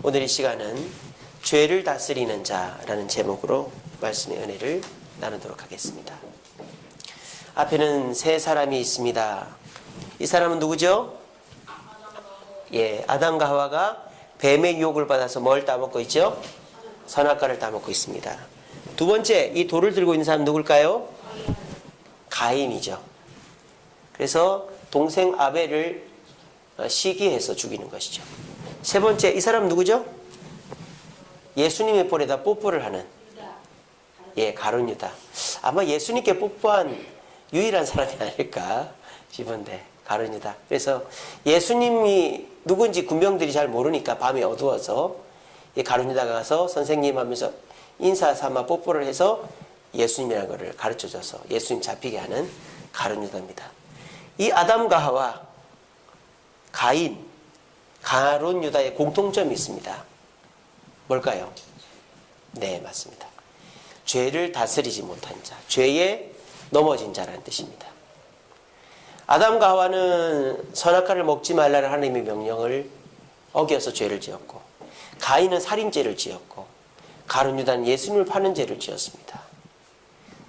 오늘 이 시간은 죄를 다스리는 자라는 제목으로 말씀의 은혜를 나누도록 하겠습니다. 앞에는 세 사람이 있습니다. 이 사람은 누구죠? 아담과 하와가 뱀의 유혹을 받아서 뭘 따먹고 있죠? 선악과를 따먹고 있습니다. 두 번째, 이 돌을 들고 있는 사람 누굴까요? 가인이죠. 그래서 동생 아벨을 시기해서 죽이는 것이죠. 세 번째, 이 사람 누구죠? 예수님의 볼에다 뽀뽀를 하는 가룟 유다. 아마 예수님께 뽀뽀한 유일한 사람이 아닐까 싶은데, 가룟 유다. 그래서 예수님이 누군지 군병들이 잘 모르니까 밤이 어두워서 가룟 유다가 가서 선생님 하면서 인사 삼아 뽀뽀를 해서 예수님이라는 것을 가르쳐줘서 예수님 잡히게 하는 가룟 유다입니다. 이 아담과 하와, 가인, 가룟 유다의 공통점이 있습니다. 뭘까요? 네, 맞습니다. 죄를 다스리지 못한 자, 죄에 넘어진 자라는 뜻입니다. 아담과 하와는 선악과를 먹지 말라는 하나님의 명령을 어겨서 죄를 지었고, 가인은 살인죄를 지었고, 가룟 유다는 예수님을 파는 죄를 지었습니다.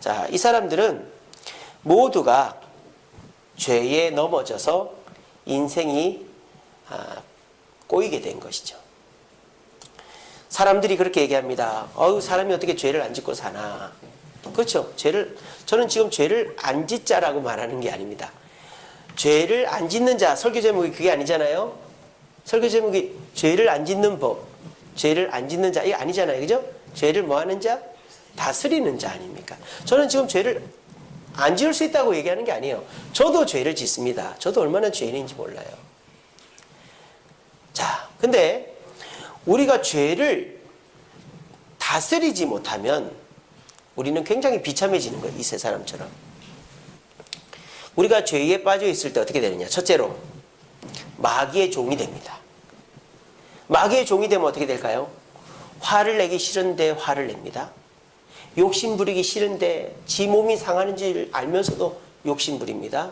자, 이 사람들은 모두가 죄에 넘어져서 인생이 꼬이게 된 것이죠. 사람들이 그렇게 얘기합니다. 사람이 어떻게 죄를 안 짓고 사나. 그렇죠. 저는 지금 죄를 안 짓자라고 말하는 게 아닙니다. 죄를 안 짓는 자, 설교 제목이 그게 아니잖아요. 설교 제목이 죄를 안 짓는 법, 죄를 안 짓는 자, 이게 아니잖아요. 그죠? 죄를 뭐 하는 자? 다스리는 자 아닙니까? 저는 지금 죄를 안 지을 수 있다고 얘기하는 게 아니에요. 저도 죄를 짓습니다. 저도 얼마나 죄인인지 몰라요. 자, 근데 우리가 죄를 다스리지 못하면 우리는 굉장히 비참해지는 거예요. 이 세 사람처럼. 우리가 죄에 빠져 있을 때 어떻게 되느냐. 첫째로 마귀의 종이 됩니다. 마귀의 종이 되면 어떻게 될까요? 화를 내기 싫은데 화를 냅니다. 욕심 부리기 싫은데 지 몸이 상하는 줄 알면서도 욕심 부립니다.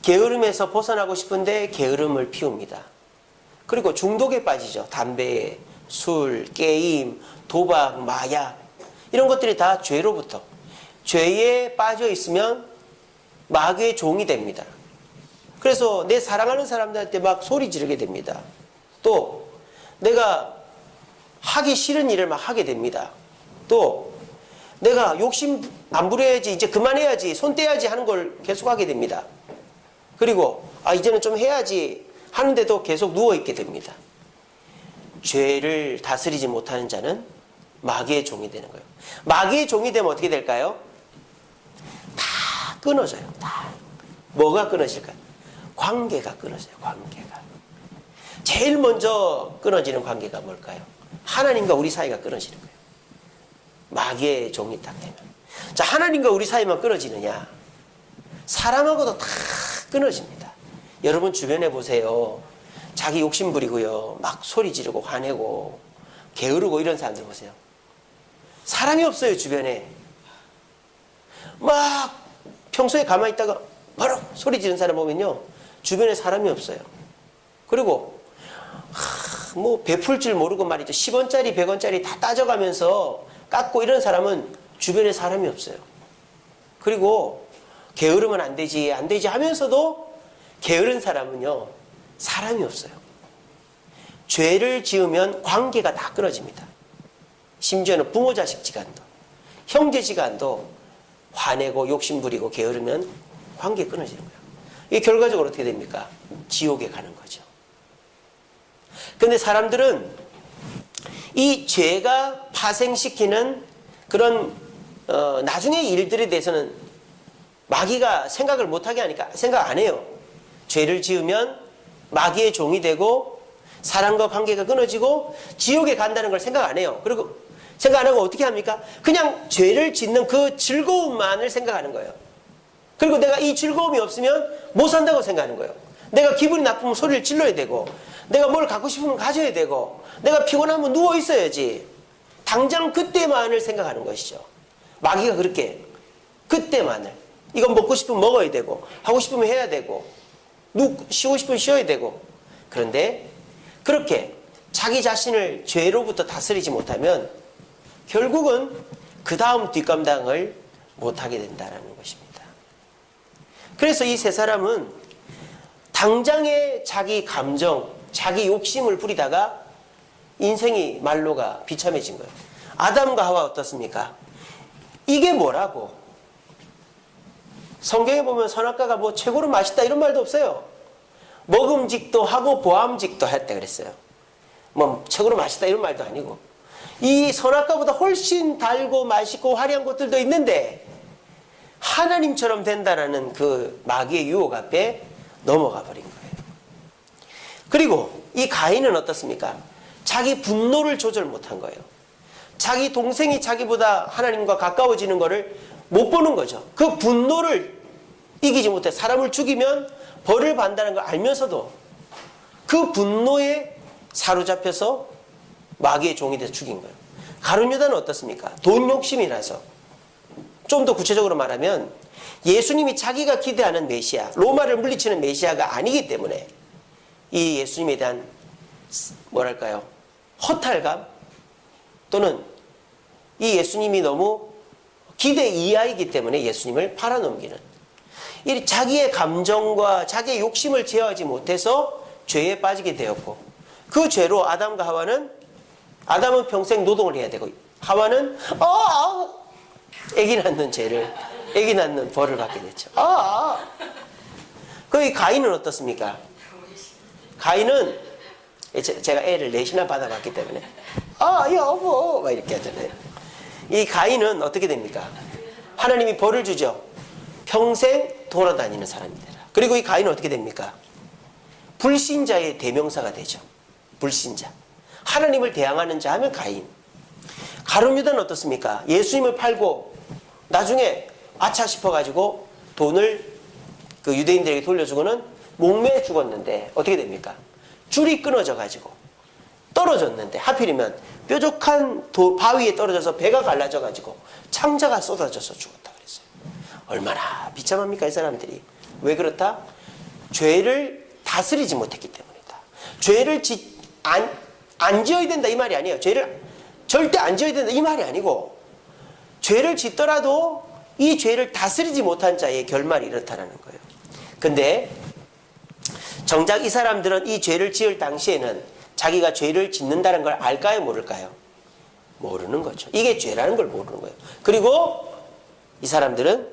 게으름에서 벗어나고 싶은데 게으름을 피웁니다. 그리고 중독에 빠지죠. 담배, 술, 게임, 도박, 마약, 이런 것들이 다 죄로부터, 죄에 빠져 있으면 마귀의 종이 됩니다. 그래서 내 사랑하는 사람들한테 막 소리 지르게 됩니다. 또 내가 하기 싫은 일을 막 하게 됩니다. 또 내가 욕심 안 부려야지, 이제 그만해야지, 손 떼야지 하는 걸 계속 하게 됩니다. 그리고 이제는 좀 해야지 하는데도 계속 누워있게 됩니다. 죄를 다스리지 못하는 자는 마귀의 종이 되는 거예요. 마귀의 종이 되면 어떻게 될까요? 다 끊어져요. 다. 뭐가 끊어질까요? 관계가 끊어져요. 관계가. 제일 먼저 끊어지는 관계가 뭘까요? 하나님과 우리 사이가 끊어지는 거예요. 마귀의 종이 딱 되면. 자, 하나님과 우리 사이만 끊어지느냐? 사람하고도 다 끊어집니다. 여러분 주변에 보세요. 자기 욕심 부리고요. 막 소리 지르고 화내고 게으르고 이런 사람들 보세요. 사람이 없어요, 주변에. 막 평소에 가만히 있다가 바로 소리 지르는 사람 보면요. 주변에 사람이 없어요. 그리고 뭐 베풀 줄 모르고 말이죠. 10원짜리, 100원짜리 다 따져가면서 깎고 이런 사람은 주변에 사람이 없어요. 그리고 게으르면 안 되지 하면서도 게으른 사람은요, 사람이 없어요. 죄를 지으면 관계가 다 끊어집니다. 심지어는 부모 자식 지간도, 형제 지간도 화내고 욕심 부리고 게으르면 관계 끊어지는 거예요. 이게 결과적으로 어떻게 됩니까? 지옥에 가는 거죠. 근데 사람들은 이 죄가 파생시키는 그런 나중의 일들에 대해서는 마귀가 생각을 못하게 하니까 생각 안 해요. 죄를 지으면 마귀의 종이 되고 사람과 관계가 끊어지고 지옥에 간다는 걸 생각 안 해요. 그리고 생각 안 하고 어떻게 합니까? 그냥 죄를 짓는 그 즐거움만을 생각하는 거예요. 그리고 내가 이 즐거움이 없으면 못 산다고 생각하는 거예요. 내가 기분이 나쁘면 소리를 질러야 되고, 내가 뭘 갖고 싶으면 가져야 되고, 내가 피곤하면 누워 있어야지. 당장 그때만을 생각하는 것이죠. 마귀가 그렇게 그때만을, 이건 먹고 싶으면 먹어야 되고, 하고 싶으면 해야 되고, 쉬고 싶으면 쉬어야 되고. 그런데 그렇게 자기 자신을 죄로부터 다스리지 못하면 결국은 그 다음 뒷감당을 못하게 된다는 것입니다. 그래서 이 세 사람은 당장에 자기 감정, 자기 욕심을 부리다가 인생이 말로가 비참해진 거예요. 아담과 하와 어떻습니까? 이게 뭐라고? 성경에 보면 선악과가 뭐 최고로 맛있다 이런 말도 없어요. 먹음직도 하고 보암직도 했다 그랬어요. 뭐 최고로 맛있다 이런 말도 아니고 이 선악과보다 훨씬 달고 맛있고 화려한 것들도 있는데 하나님처럼 된다라는 그 마귀의 유혹 앞에 넘어가 버린 거예요. 그리고 이 가인은 어떻습니까? 자기 분노를 조절 못한 거예요. 자기 동생이 자기보다 하나님과 가까워지는 것을 못 보는 거죠. 그 분노를 이기지 못해 사람을 죽이면 벌을 받는다는 걸 알면서도 그 분노에 사로잡혀서 마귀의 종이 돼서 죽인 거예요. 가룟 유다는 어떻습니까? 돈 욕심이라서 좀 더 구체적으로 말하면 예수님이 자기가 기대하는 메시아, 로마를 물리치는 메시아가 아니기 때문에 이 예수님에 대한 뭐랄까요? 허탈감 또는 이 예수님이 너무 기대 이하이기 때문에 예수님을 팔아넘기는 이 자기의 감정과 자기의 욕심을 제어하지 못해서 죄에 빠지게 되었고 그 죄로 아담과 하와는 아담은 평생 노동을 해야 되고 하와는 애기 낳는 죄를 애기 낳는 벌을 받게 됐죠. 그 가인은 어떻습니까? 가인은 제가 애를 넷이나 받아봤기 때문에 여보 막 이렇게 하잖아요. 이 가인은 어떻게 됩니까? 하나님이 벌을 주죠. 평생 돌아다니는 사람이 되라. 그리고 이 가인은 어떻게 됩니까? 불신자의 대명사가 되죠. 불신자. 하나님을 대항하는 자 하면 가인. 가룟 유다는 어떻습니까? 예수님을 팔고 나중에 아차 싶어가지고 돈을 그 유대인들에게 돌려주고는 목매에 죽었는데 어떻게 됩니까? 줄이 끊어져 가지고 떨어졌는데 하필이면 뾰족한 바위에 떨어져서 배가 갈라져 가지고 창자가 쏟아져서 죽었다 그랬어요. 얼마나 비참합니까 이 사람들이. 왜 그렇다? 죄를 다스리지 못했기 때문이다. 죄를 안 지어야 된다 이 말이 아니에요. 죄를 절대 안 지어야 된다 이 말이 아니고 죄를 짓더라도 이 죄를 다스리지 못한 자의 결말이 이렇다라는 거예요. 근데 정작 이 사람들은 이 죄를 지을 당시에는 자기가 죄를 짓는다는 걸 알까요 모를까요? 모르는 거죠. 이게 죄라는 걸 모르는 거예요. 그리고 이 사람들은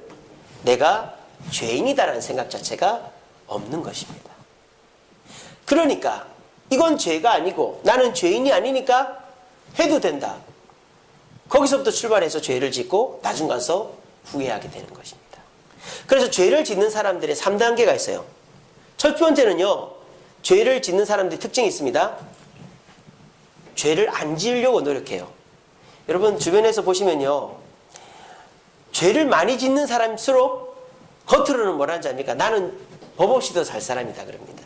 내가 죄인이다라는 생각 자체가 없는 것입니다. 그러니까 이건 죄가 아니고 나는 죄인이 아니니까 해도 된다. 거기서부터 출발해서 죄를 짓고 나중 가서 후회하게 되는 것입니다. 그래서 죄를 짓는 사람들의 3단계가 있어요. 첫 번째는요. 죄를 짓는 사람들의 특징이 있습니다. 죄를 안 지으려고 노력해요. 여러분 주변에서 보시면요. 죄를 많이 짓는 사람일수록 겉으로는 뭐라 하는지 압니까? 나는 법 없이 더 살 사람이다 그럽니다.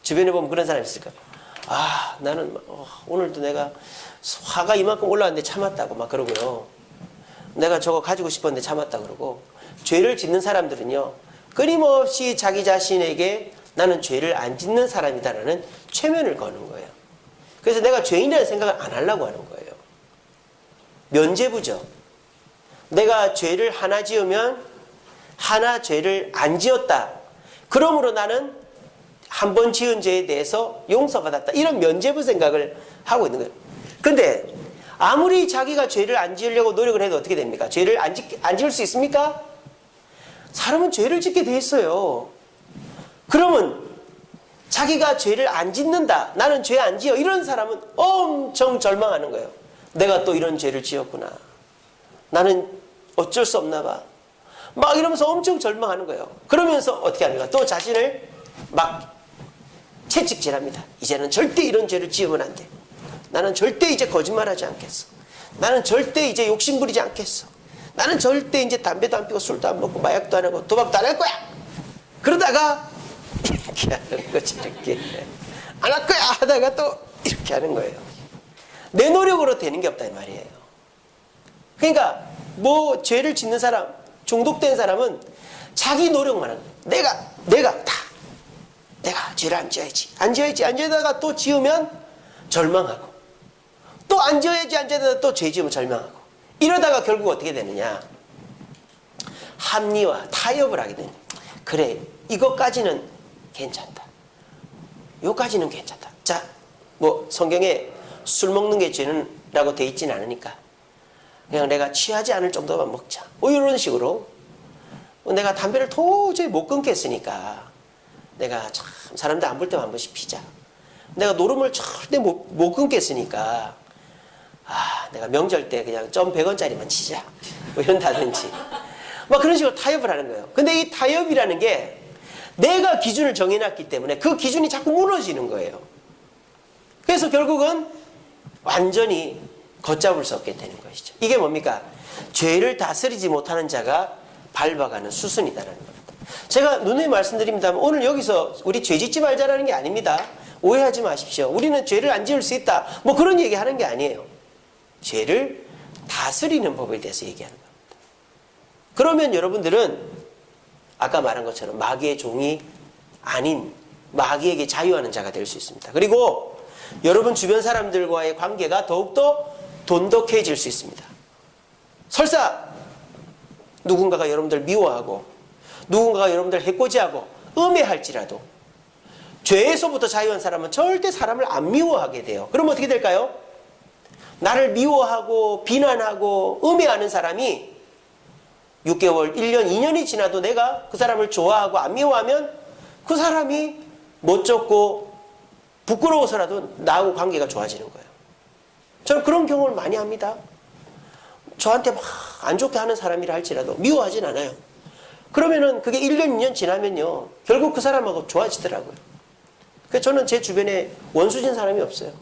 주변에 보면 그런 사람 있을까? 나는 오늘도 내가 화가 이만큼 올라왔는데 참았다고 막 그러고요. 내가 저거 가지고 싶었는데 참았다 그러고. 죄를 짓는 사람들은요. 끊임없이 자기 자신에게 나는 죄를 안 짓는 사람이다라는 최면을 거는 거예요. 그래서 내가 죄인이라는 생각을 안 하려고 하는 거예요. 면죄부죠. 내가 죄를 하나 지으면 하나 죄를 안 지었다. 그러므로 나는 한 번 지은 죄에 대해서 용서받았다. 이런 면죄부 생각을 하고 있는 거예요. 근데 아무리 자기가 죄를 안 지으려고 노력을 해도 어떻게 됩니까? 죄를 안 지을 수 있습니까? 사람은 죄를 짓게 돼 있어요. 그러면 자기가 죄를 안 짓는다. 나는 죄 안 지어. 이런 사람은 엄청 절망하는 거예요. 내가 또 이런 죄를 지었구나. 나는 어쩔 수 없나 봐. 막 이러면서 엄청 절망하는 거예요. 그러면서 어떻게 합니까? 또 자신을 막 채찍질합니다. 이제는 절대 이런 죄를 지으면 안 돼. 나는 절대 이제 거짓말하지 않겠어. 나는 절대 이제 욕심 부리지 않겠어. 나는 절대 이제 담배도 안 피고 술도 안 먹고 마약도 안 하고 도박도 안 할 거야. 그러다가 이렇게 하는 거지. 이렇게 안 할 거야 하다가 또 이렇게 하는 거예요. 내 노력으로 되는 게 없다 이 말이에요. 그러니까 뭐 죄를 짓는 사람, 중독된 사람은 자기 노력만 하는 거예요. 내가 죄를 안 지어야지. 안 지어다가 또 지으면 절망하고, 또 안 지어야지 안 지어야 또 죄 지으면 절망하고, 이러다가 결국 어떻게 되느냐, 합리화, 타협을 하게 되는. 그래, 이것까지는 괜찮다, 요까지는 괜찮다. 자, 뭐 성경에 술 먹는 게 죄는 라고 돼 있지는 않으니까 그냥 내가 취하지 않을 정도만 먹자, 뭐 이런 식으로. 내가 담배를 도저히 못 끊겠으니까 내가 참 사람들 안 볼 때만 한 번씩 피자. 내가 노름을 절대 못 끊겠으니까 내가 명절 때 그냥 점 100원짜리만 치자, 뭐 이런다든지 막 그런 식으로 타협을 하는 거예요. 근데 이 타협이라는 게 내가 기준을 정해놨기 때문에 그 기준이 자꾸 무너지는 거예요. 그래서 결국은 완전히 걷잡을 수 없게 되는 것이죠. 이게 뭡니까? 죄를 다스리지 못하는 자가 밟아가는 수순이다라는 겁니다. 제가 누누이 말씀드립니다만 오늘 여기서 우리 죄 짓지 말자라는 게 아닙니다. 오해하지 마십시오. 우리는 죄를 안 지을 수 있다, 뭐 그런 얘기 하는 게 아니에요. 죄를 다스리는 법에 대해서 얘기하는 겁니다. 그러면 여러분들은 아까 말한 것처럼 마귀의 종이 아닌 마귀에게 자유하는 자가 될 수 있습니다. 그리고 여러분 주변 사람들과의 관계가 더욱더 돈독해질 수 있습니다. 설사 누군가가 여러분들 미워하고 누군가가 여러분들 해코지하고 음해할지라도 죄에서부터 자유한 사람은 절대 사람을 안 미워하게 돼요. 그럼 어떻게 될까요? 나를 미워하고 비난하고 음해하는 사람이 6개월, 1년, 2년이 지나도 내가 그 사람을 좋아하고 안 미워하면 그 사람이 멋쩍고 부끄러워서라도 나하고 관계가 좋아지는 거예요. 저는 그런 경험을 많이 합니다. 저한테 막 안 좋게 하는 사람이라 할지라도 미워하진 않아요. 그러면은 그게 1년, 2년 지나면요, 결국 그 사람하고 좋아지더라고요. 그래서 저는 제 주변에 원수진 사람이 없어요.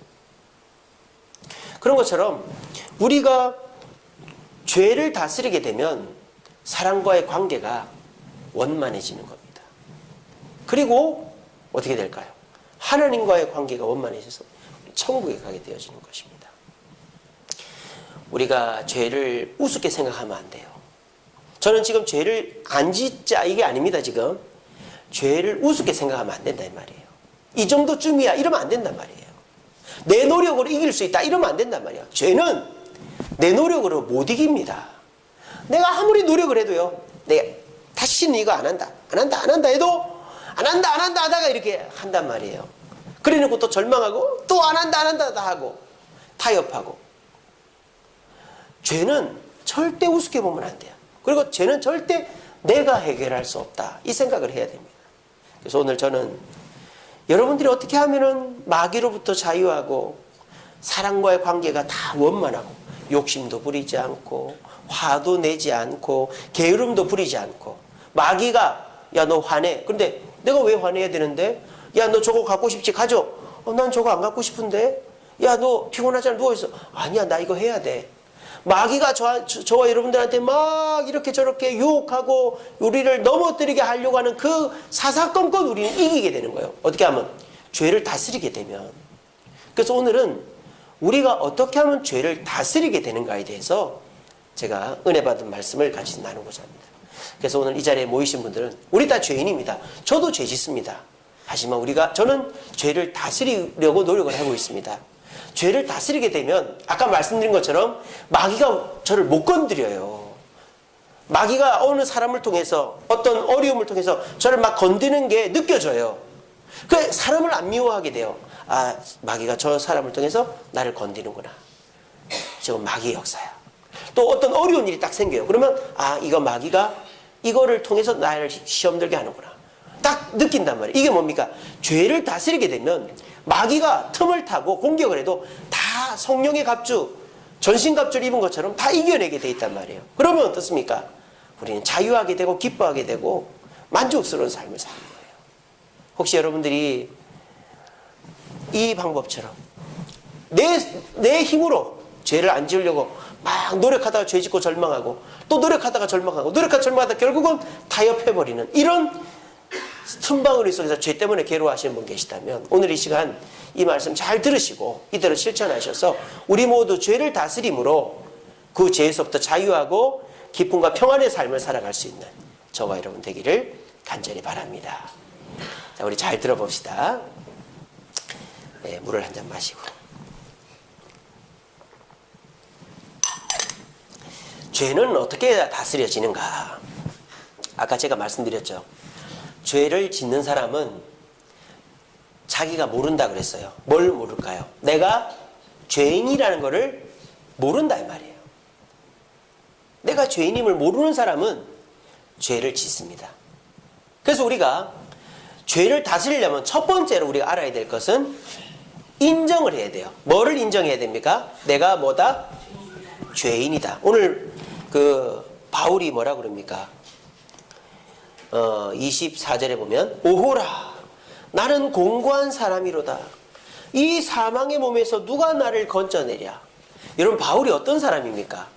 그런 것처럼 우리가 죄를 다스리게 되면 사람과의 관계가 원만해지는 겁니다. 그리고 어떻게 될까요? 하나님과의 관계가 원만해져서 천국에 가게 되어지는 것입니다. 우리가 죄를 우습게 생각하면 안 돼요. 저는 지금 죄를 안 짓자 이게 아닙니다. 지금 죄를 우습게 생각하면 안 된다 이 말이에요. 이 정도쯤이야 이러면 안 된단 말이에요. 내 노력으로 이길 수 있다 이러면 안 된단 말이에요. 죄는 내 노력으로 못 이깁니다. 내가 아무리 노력을 해도요, 내가 다시는 이거 안 한다 해도 안 한다 하다가 이렇게 한단 말이에요. 그래 놓고 또 절망하고 또 안 한다 하고 타협하고. 죄는 절대 우습게 보면 안 돼요. 그리고 죄는 절대 내가 해결할 수 없다 이 생각을 해야 됩니다. 그래서 오늘 저는 여러분들이 어떻게 하면은 마귀로부터 자유하고 사랑과의 관계가 다 원만하고 욕심도 부리지 않고 화도 내지 않고 게으름도 부리지 않고, 마귀가 야 너 화내, 근데 내가 왜 화내야 되는데, 야 너 저거 갖고 싶지 가져, 난 저거 안 갖고 싶은데, 야 너 피곤하잖아 누워있어, 아니야 나 이거 해야 돼. 마귀가 저와 여러분들한테 막 이렇게 저렇게 유혹하고 우리를 넘어뜨리게 하려고 하는 그 사사건건 우리는 이기게 되는 거예요. 어떻게 하면? 죄를 다스리게 되면. 그래서 오늘은 우리가 어떻게 하면 죄를 다스리게 되는가에 대해서 제가 은혜 받은 말씀을 같이 나누고자 합니다. 그래서 오늘 이 자리에 모이신 분들은 우리 다 죄인입니다. 저도 죄 짓습니다. 하지만 저는 죄를 다스리려고 노력을 하고 있습니다. 죄를 다스리게 되면 아까 말씀드린 것처럼 마귀가 저를 못 건드려요. 마귀가 어느 사람을 통해서 어떤 어려움을 통해서 저를 막 건드는 게 느껴져요. 그 사람을 안 미워하게 돼요. 마귀가 저 사람을 통해서 나를 건드리는구나. 저건 마귀의 역사야. 또 어떤 어려운 일이 딱 생겨요. 그러면 이거 마귀가 이거를 통해서 나를 시험 들게 하는구나. 딱 느낀단 말이에요. 이게 뭡니까? 죄를 다스리게 되면 마귀가 틈을 타고 공격을 해도 다 성령의 갑주, 전신갑주를 입은 것처럼 다 이겨내게 돼 있단 말이에요. 그러면 어떻습니까? 우리는 자유하게 되고 기뻐하게 되고 만족스러운 삶을 사는 거예요. 혹시 여러분들이 이 방법처럼 내 힘으로 죄를 안 지으려고 막 노력하다가 죄 짓고 절망하고 또 노력하다가 절망하다 결국은 타협해버리는 이런 틈바구니 속에서 죄 때문에 괴로워하시는 분 계시다면 오늘 이 시간 이 말씀 잘 들으시고 이대로 실천하셔서 우리 모두 죄를 다스림으로 그 죄에서부터 자유하고 기쁨과 평안의 삶을 살아갈 수 있는 저와 여러분 되기를 간절히 바랍니다. 자, 우리 잘 들어봅시다. 네, 물을 한 잔 마시고 죄는 어떻게 다스려지는가? 아까 제가 말씀드렸죠. 죄를 짓는 사람은 자기가 모른다 그랬어요. 뭘 모를까요? 내가 죄인이라는 것을 모른다 이 말이에요. 내가 죄인임을 모르는 사람은 죄를 짓습니다. 그래서 우리가 죄를 다스리려면 첫 번째로 우리가 알아야 될 것은 인정을 해야 돼요. 뭐를 인정해야 됩니까? 내가 뭐다? 죄인이다. 오늘 바울이 뭐라 그럽니까? 24절에 보면 오호라 나는 공고한 사람이로다. 이 사망의 몸에서 누가 나를 건져내랴. 여러분 바울이 어떤 사람입니까?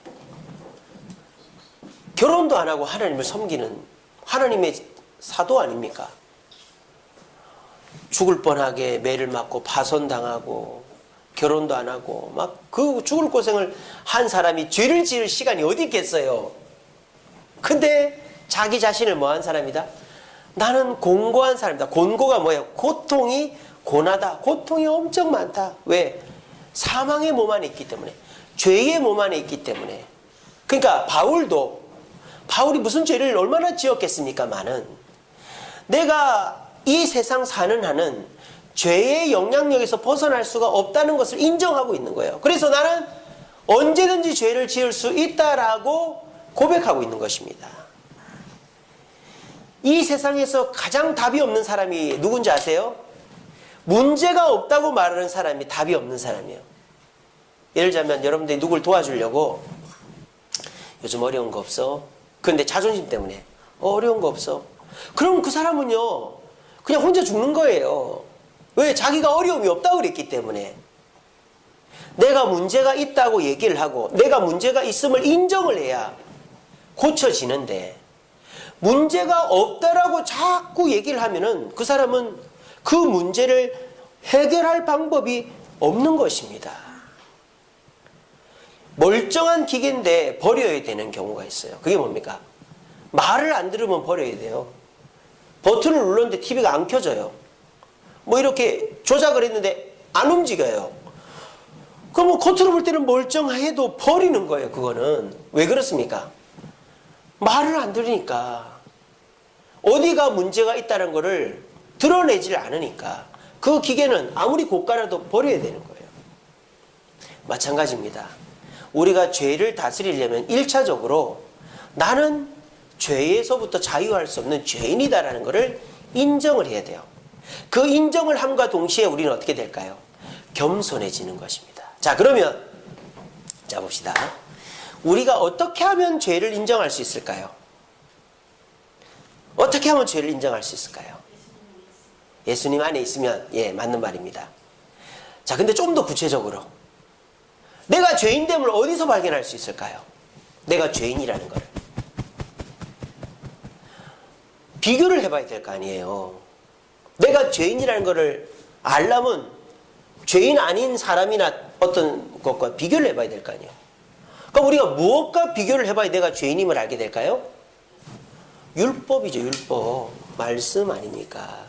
결혼도 안 하고 하나님을 섬기는 하나님의 사도 아닙니까? 죽을 뻔하게 매를 맞고 파손당하고 결혼도 안 하고 막 그 죽을 고생을 한 사람이 죄를 지을 시간이 어디 있겠어요. 근데 자기 자신을 뭐한 사람이다? 나는 곤고한 사람이다. 곤고가 뭐예요? 고통이 고나다. 고통이 엄청 많다. 왜? 사망의 몸 안에 있기 때문에. 죄의 몸 안에 있기 때문에. 그러니까 바울이 무슨 죄를 얼마나 지었겠습니까? 많은. 내가 이 세상 사는 한은 죄의 영향력에서 벗어날 수가 없다는 것을 인정하고 있는 거예요. 그래서 나는 언제든지 죄를 지을 수 있다라고 고백하고 있는 것입니다. 이 세상에서 가장 답이 없는 사람이 누군지 아세요? 문제가 없다고 말하는 사람이 답이 없는 사람이에요. 예를 들자면 여러분들이 누굴 도와주려고 요즘 어려운 거 없어? 근데 자존심 때문에 어려운 거 없어? 그럼 그 사람은요 그냥 혼자 죽는 거예요. 왜? 자기가 어려움이 없다고 그랬기 때문에. 내가 문제가 있다고 얘기를 하고 내가 문제가 있음을 인정을 해야 고쳐지는데 문제가 없다라고 자꾸 얘기를 하면은 그 사람은 그 문제를 해결할 방법이 없는 것입니다. 멀쩡한 기계인데 버려야 되는 경우가 있어요. 그게 뭡니까? 말을 안 들으면 버려야 돼요. 버튼을 눌렀는데 TV가 안 켜져요. 뭐 이렇게 조작을 했는데 안 움직여요. 그럼 겉으로 볼 때는 멀쩡해도 버리는 거예요. 그거는. 왜 그렇습니까? 말을 안 들으니까. 어디가 문제가 있다는 것을 드러내질 않으니까 그 기계는 아무리 고가라도 버려야 되는 거예요. 마찬가지입니다. 우리가 죄를 다스리려면 1차적으로 나는 죄에서부터 자유할 수 없는 죄인이다라는 것을 인정을 해야 돼요. 그 인정을 함과 동시에 우리는 어떻게 될까요? 겸손해지는 것입니다. 자, 그러면 자 봅시다. 우리가 어떻게 하면 죄를 인정할 수 있을까요? 어떻게 하면 죄를 인정할 수 있을까요? 예수님 안에 있으면 맞는 말입니다. 자, 근데 좀 더 구체적으로 내가 죄인됨을 어디서 발견할 수 있을까요? 내가 죄인이라는 걸 비교를 해봐야 될 거 아니에요. 내가 죄인이라는 것을 알려면 죄인 아닌 사람이나 어떤 것과 비교를 해봐야 될 거 아니에요. 그러니까 우리가 무엇과 비교를 해봐야 내가 죄인임을 알게 될까요? 율법이죠. 율법. 말씀 아닙니까?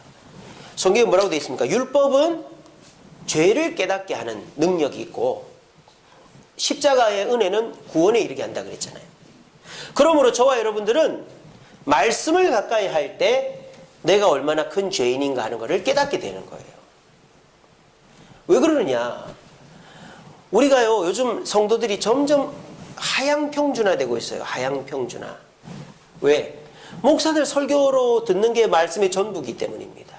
성경에 뭐라고 되어 있습니까? 율법은 죄를 깨닫게 하는 능력이 있고 십자가의 은혜는 구원에 이르게 한다 그랬잖아요. 그러므로 저와 여러분들은 말씀을 가까이 할 때 내가 얼마나 큰 죄인인가 하는 것을 깨닫게 되는 거예요. 왜 그러느냐? 우리가요 요즘 성도들이 점점 하향평준화되고 있어요. 하향평준화. 왜? 목사들 설교로 듣는 게 말씀의 전부이기 때문입니다.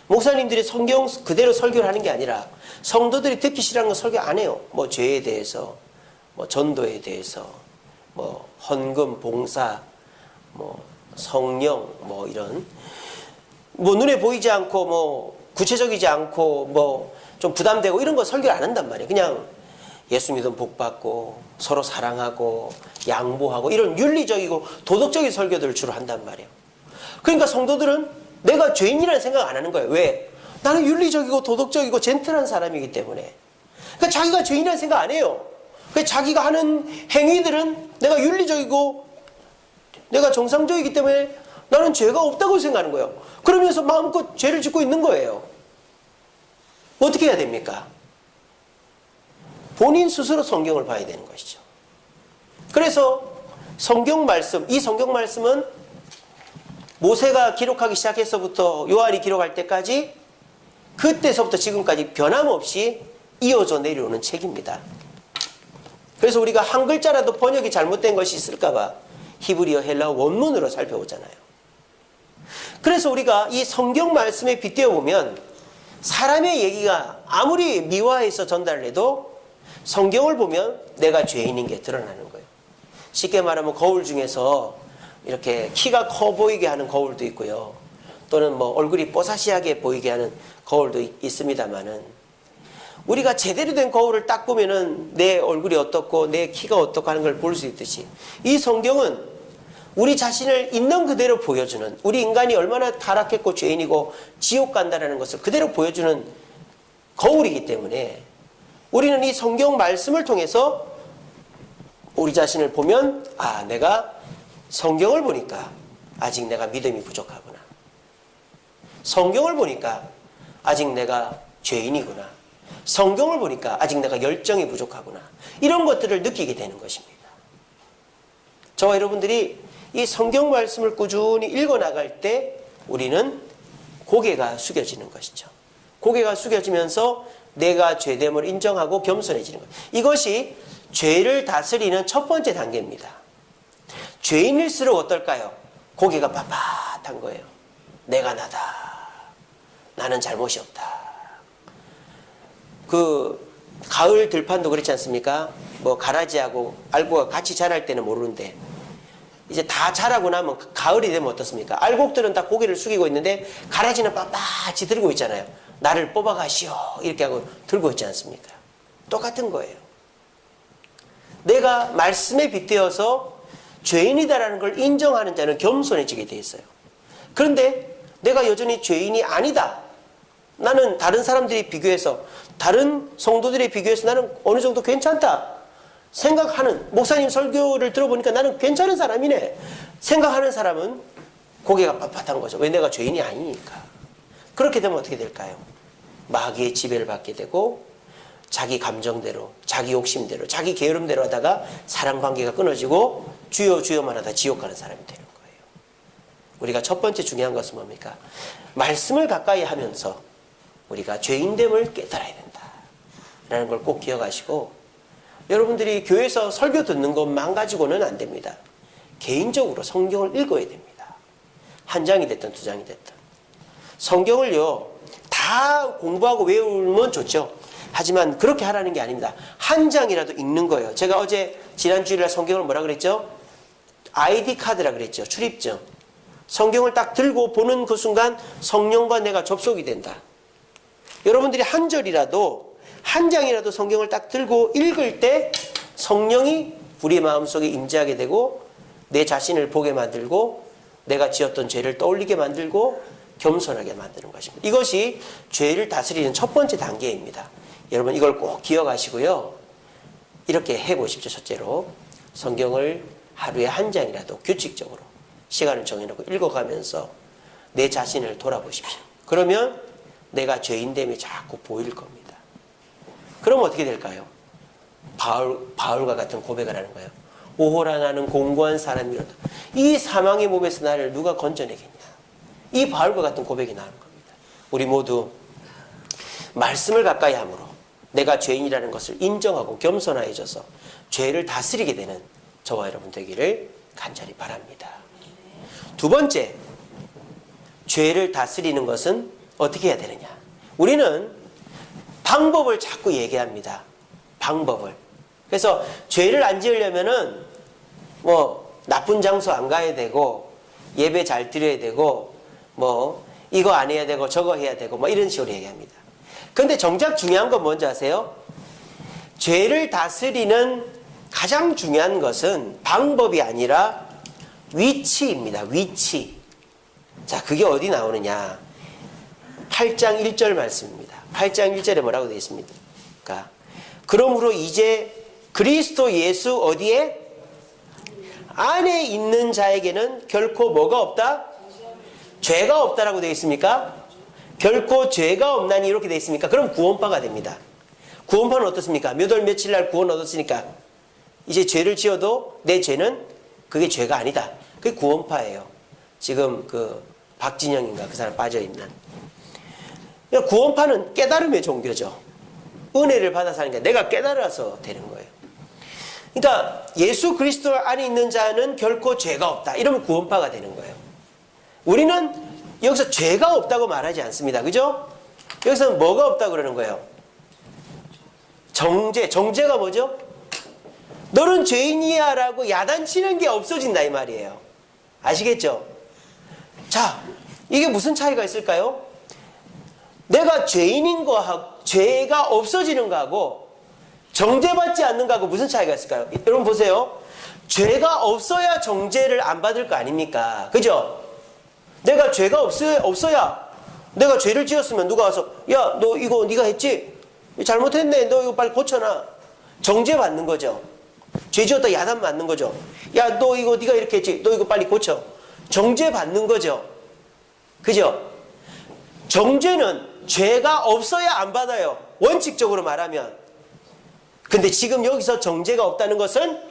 목사님들이 성경 그대로 설교를 하는 게 아니라 성도들이 듣기 싫어하는 건 설교 안 해요. 뭐 죄에 대해서, 뭐 전도에 대해서, 뭐 헌금, 봉사, 뭐 성령, 뭐 이런 뭐 눈에 보이지 않고 뭐 구체적이지 않고 뭐 좀 부담되고 이런 거 설교를 안 한단 말이에요. 그냥 예수 믿으면 복 받고 서로 사랑하고 양보하고 이런 윤리적이고 도덕적인 설교들을 주로 한단 말이에요. 그러니까 성도들은 내가 죄인이라는 생각 안 하는 거예요. 왜? 나는 윤리적이고 도덕적이고 젠틀한 사람이기 때문에. 그러니까 자기가 죄인이라는 생각 안 해요. 그러니까 자기가 하는 행위들은 내가 윤리적이고 내가 정상적이기 때문에 나는 죄가 없다고 생각하는 거예요. 그러면서 마음껏 죄를 짓고 있는 거예요. 어떻게 해야 됩니까? 본인 스스로 성경을 봐야 되는 것이죠. 그래서 성경 말씀, 이 성경 말씀은 모세가 기록하기 시작해서부터 요한이 기록할 때까지 그때서부터 지금까지 변함없이 이어져 내려오는 책입니다. 그래서 우리가 한 글자라도 번역이 잘못된 것이 있을까 봐 히브리어, 헬라어 원문으로 살펴보잖아요. 그래서 우리가 이 성경 말씀에 빗대어 보면 사람의 얘기가 아무리 미화해서 전달을 해도 성경을 보면 내가 죄인인 게 드러나는 거예요. 쉽게 말하면 거울 중에서 이렇게 키가 커 보이게 하는 거울도 있고요. 또는 뭐 얼굴이 뽀사시하게 보이게 하는 거울도 있습니다만은 우리가 제대로 된 거울을 딱 보면은 내 얼굴이 어떻고 내 키가 어떻고 하는 걸 볼 수 있듯이 이 성경은 우리 자신을 있는 그대로 보여주는, 우리 인간이 얼마나 타락했고 죄인이고 지옥 간다는 것을 그대로 보여주는 거울이기 때문에 우리는 이 성경 말씀을 통해서 우리 자신을 보면 아, 내가 성경을 보니까 아직 내가 믿음이 부족하구나. 성경을 보니까 아직 내가 죄인이구나. 성경을 보니까 아직 내가 열정이 부족하구나. 이런 것들을 느끼게 되는 것입니다. 저와 여러분들이 이 성경 말씀을 꾸준히 읽어나갈 때 우리는 고개가 숙여지는 것이죠. 고개가 숙여지면서 내가 죄됨을 인정하고 겸손해지는 것. 이것이 죄를 다스리는 첫 번째 단계입니다. 죄인일수록 어떨까요? 고개가 빳빳한 거예요. 내가 나다. 나는 잘못이 없다. 그 가을 들판도 그렇지 않습니까? 뭐 가라지하고 알곡가 같이 자랄 때는 모르는데 이제 다 자라고 나면 가을이 되면 어떻습니까? 알곡들은 다 고개를 숙이고 있는데 가라지는 빳빳이 들고 있잖아요. 나를 뽑아가시오 이렇게 하고 들고 있지 않습니까? 똑같은 거예요. 내가 말씀에 빗대어서 죄인이다라는 걸 인정하는 자는 겸손해지게 돼 있어요. 그런데 내가 여전히 죄인이 아니다. 나는 다른 사람들이 비교해서 다른 성도들에 비교해서 나는 어느 정도 괜찮다 생각하는, 목사님 설교를 들어보니까 나는 괜찮은 사람이네 생각하는 사람은 고개가 빳빳한 거죠. 왜? 내가 죄인이 아니니까. 그렇게 되면 어떻게 될까요? 마귀의 지배를 받게 되고 자기 감정대로, 자기 욕심대로, 자기 게으름대로 하다가 사랑관계가 끊어지고 주여 주여만 하다 지옥 가는 사람이 되는 거예요. 우리가 첫 번째 중요한 것은 뭡니까? 말씀을 가까이 하면서 우리가 죄인됨을 깨달아야 된다 라는 걸 꼭 기억하시고, 여러분들이 교회에서 설교 듣는 것만 가지고는 안 됩니다. 개인적으로 성경을 읽어야 됩니다. 한 장이 됐든 두 장이 됐든. 성경을요 다 공부하고 외우면 좋죠. 하지만 그렇게 하라는 게 아닙니다. 한 장이라도 읽는 거예요. 제가 어제 지난 주일날 성경을 뭐라 그랬죠? ID 카드라 그랬죠. 출입증. 성경을 딱 들고 보는 그 순간 성령과 내가 접속이 된다. 여러분들이 한 절이라도 한 장이라도 성경을 딱 들고 읽을 때 성령이 우리 마음속에 임재하게 되고 내 자신을 보게 만들고 내가 지었던 죄를 떠올리게 만들고 겸손하게 만드는 것입니다. 이것이 죄를 다스리는 첫 번째 단계입니다. 여러분 이걸 꼭 기억하시고요. 이렇게 해보십시오. 첫째로 성경을 하루에 한 장이라도 규칙적으로 시간을 정해놓고 읽어가면서 내 자신을 돌아보십시오. 그러면 내가 죄인됨이 자꾸 보일 겁니다. 그럼 어떻게 될까요? 바울과 같은 고백을 하는 거예요. 오호라 나는 공고한 사람이로다. 이 사망의 몸에서 나를 누가 건져내겠냐. 이 바울과 같은 고백이 나오는 겁니다. 우리 모두 말씀을 가까이 함으로 내가 죄인이라는 것을 인정하고 겸손해져서 죄를 다스리게 되는 저와 여러분 되기를 간절히 바랍니다. 두 번째, 죄를 다스리는 것은 어떻게 해야 되느냐. 우리는 방법을 자꾸 얘기합니다. 방법을. 그래서 죄를 안 지으려면은 뭐 나쁜 장소 안 가야 되고 예배 잘 드려야 되고 뭐 이거 안 해야 되고 저거 해야 되고 뭐 이런 식으로 얘기합니다. 그런데 정작 중요한 건 뭔지 아세요? 죄를 다스리는 가장 중요한 것은 방법이 아니라 위치입니다. 위치. 자, 그게 어디 나오느냐? 8장 1절 말씀입니다. 8장 1절에 뭐라고 되어 있습니까? 그러므로 이제 그리스도 예수 어디에? 안에 있는 자에게는 결코 뭐가 없다? 죄가 없다라고 되어 있습니까? 결코 죄가 없나니 이렇게 되어 있습니까? 그럼 구원파가 됩니다. 구원파는 어떻습니까? 몇 월 며칠 날 구원 얻었으니까 이제 죄를 지어도 내 죄는 그게 죄가 아니다. 그게 구원파예요. 지금 그 박진영인가 그 사람 빠져있는. 그러니까 구원파는 깨달음의 종교죠. 은혜를 받아서 하니까 내가 깨달아서 되는 거예요. 그러니까 예수 그리스도 안에 있는 자는 결코 죄가 없다. 이러면 구원파가 되는 거예요. 우리는 여기서 죄가 없다고 말하지 않습니다. 그죠? 여기서는 뭐가 없다고 그러는 거예요? 정죄가 뭐죠? 너는 죄인이야 라고 야단치는 게 없어진다 이 말이에요. 아시겠죠? 자, 이게 무슨 차이가 있을까요? 내가 죄인인 거하고 죄가 없어지는 거하고 정죄받지 않는 거하고 무슨 차이가 있을까요? 여러분 보세요. 죄가 없어야 정죄를 안 받을 거 아닙니까? 그죠? 내가 죄가 없어야 내가 죄를 지었으면 누가 와서 야, 너 이거 네가 했지? 잘못했네. 너 이거 빨리 고쳐놔. 정죄받는 거죠. 죄 지었다 야단 맞는 거죠. 야, 너 이거 네가 이렇게 했지? 너 이거 빨리 고쳐. 정죄받는 거죠. 그죠? 정죄는 죄가 없어야 안 받아요. 원칙적으로 말하면. 근데 지금 여기서 정죄가 없다는 것은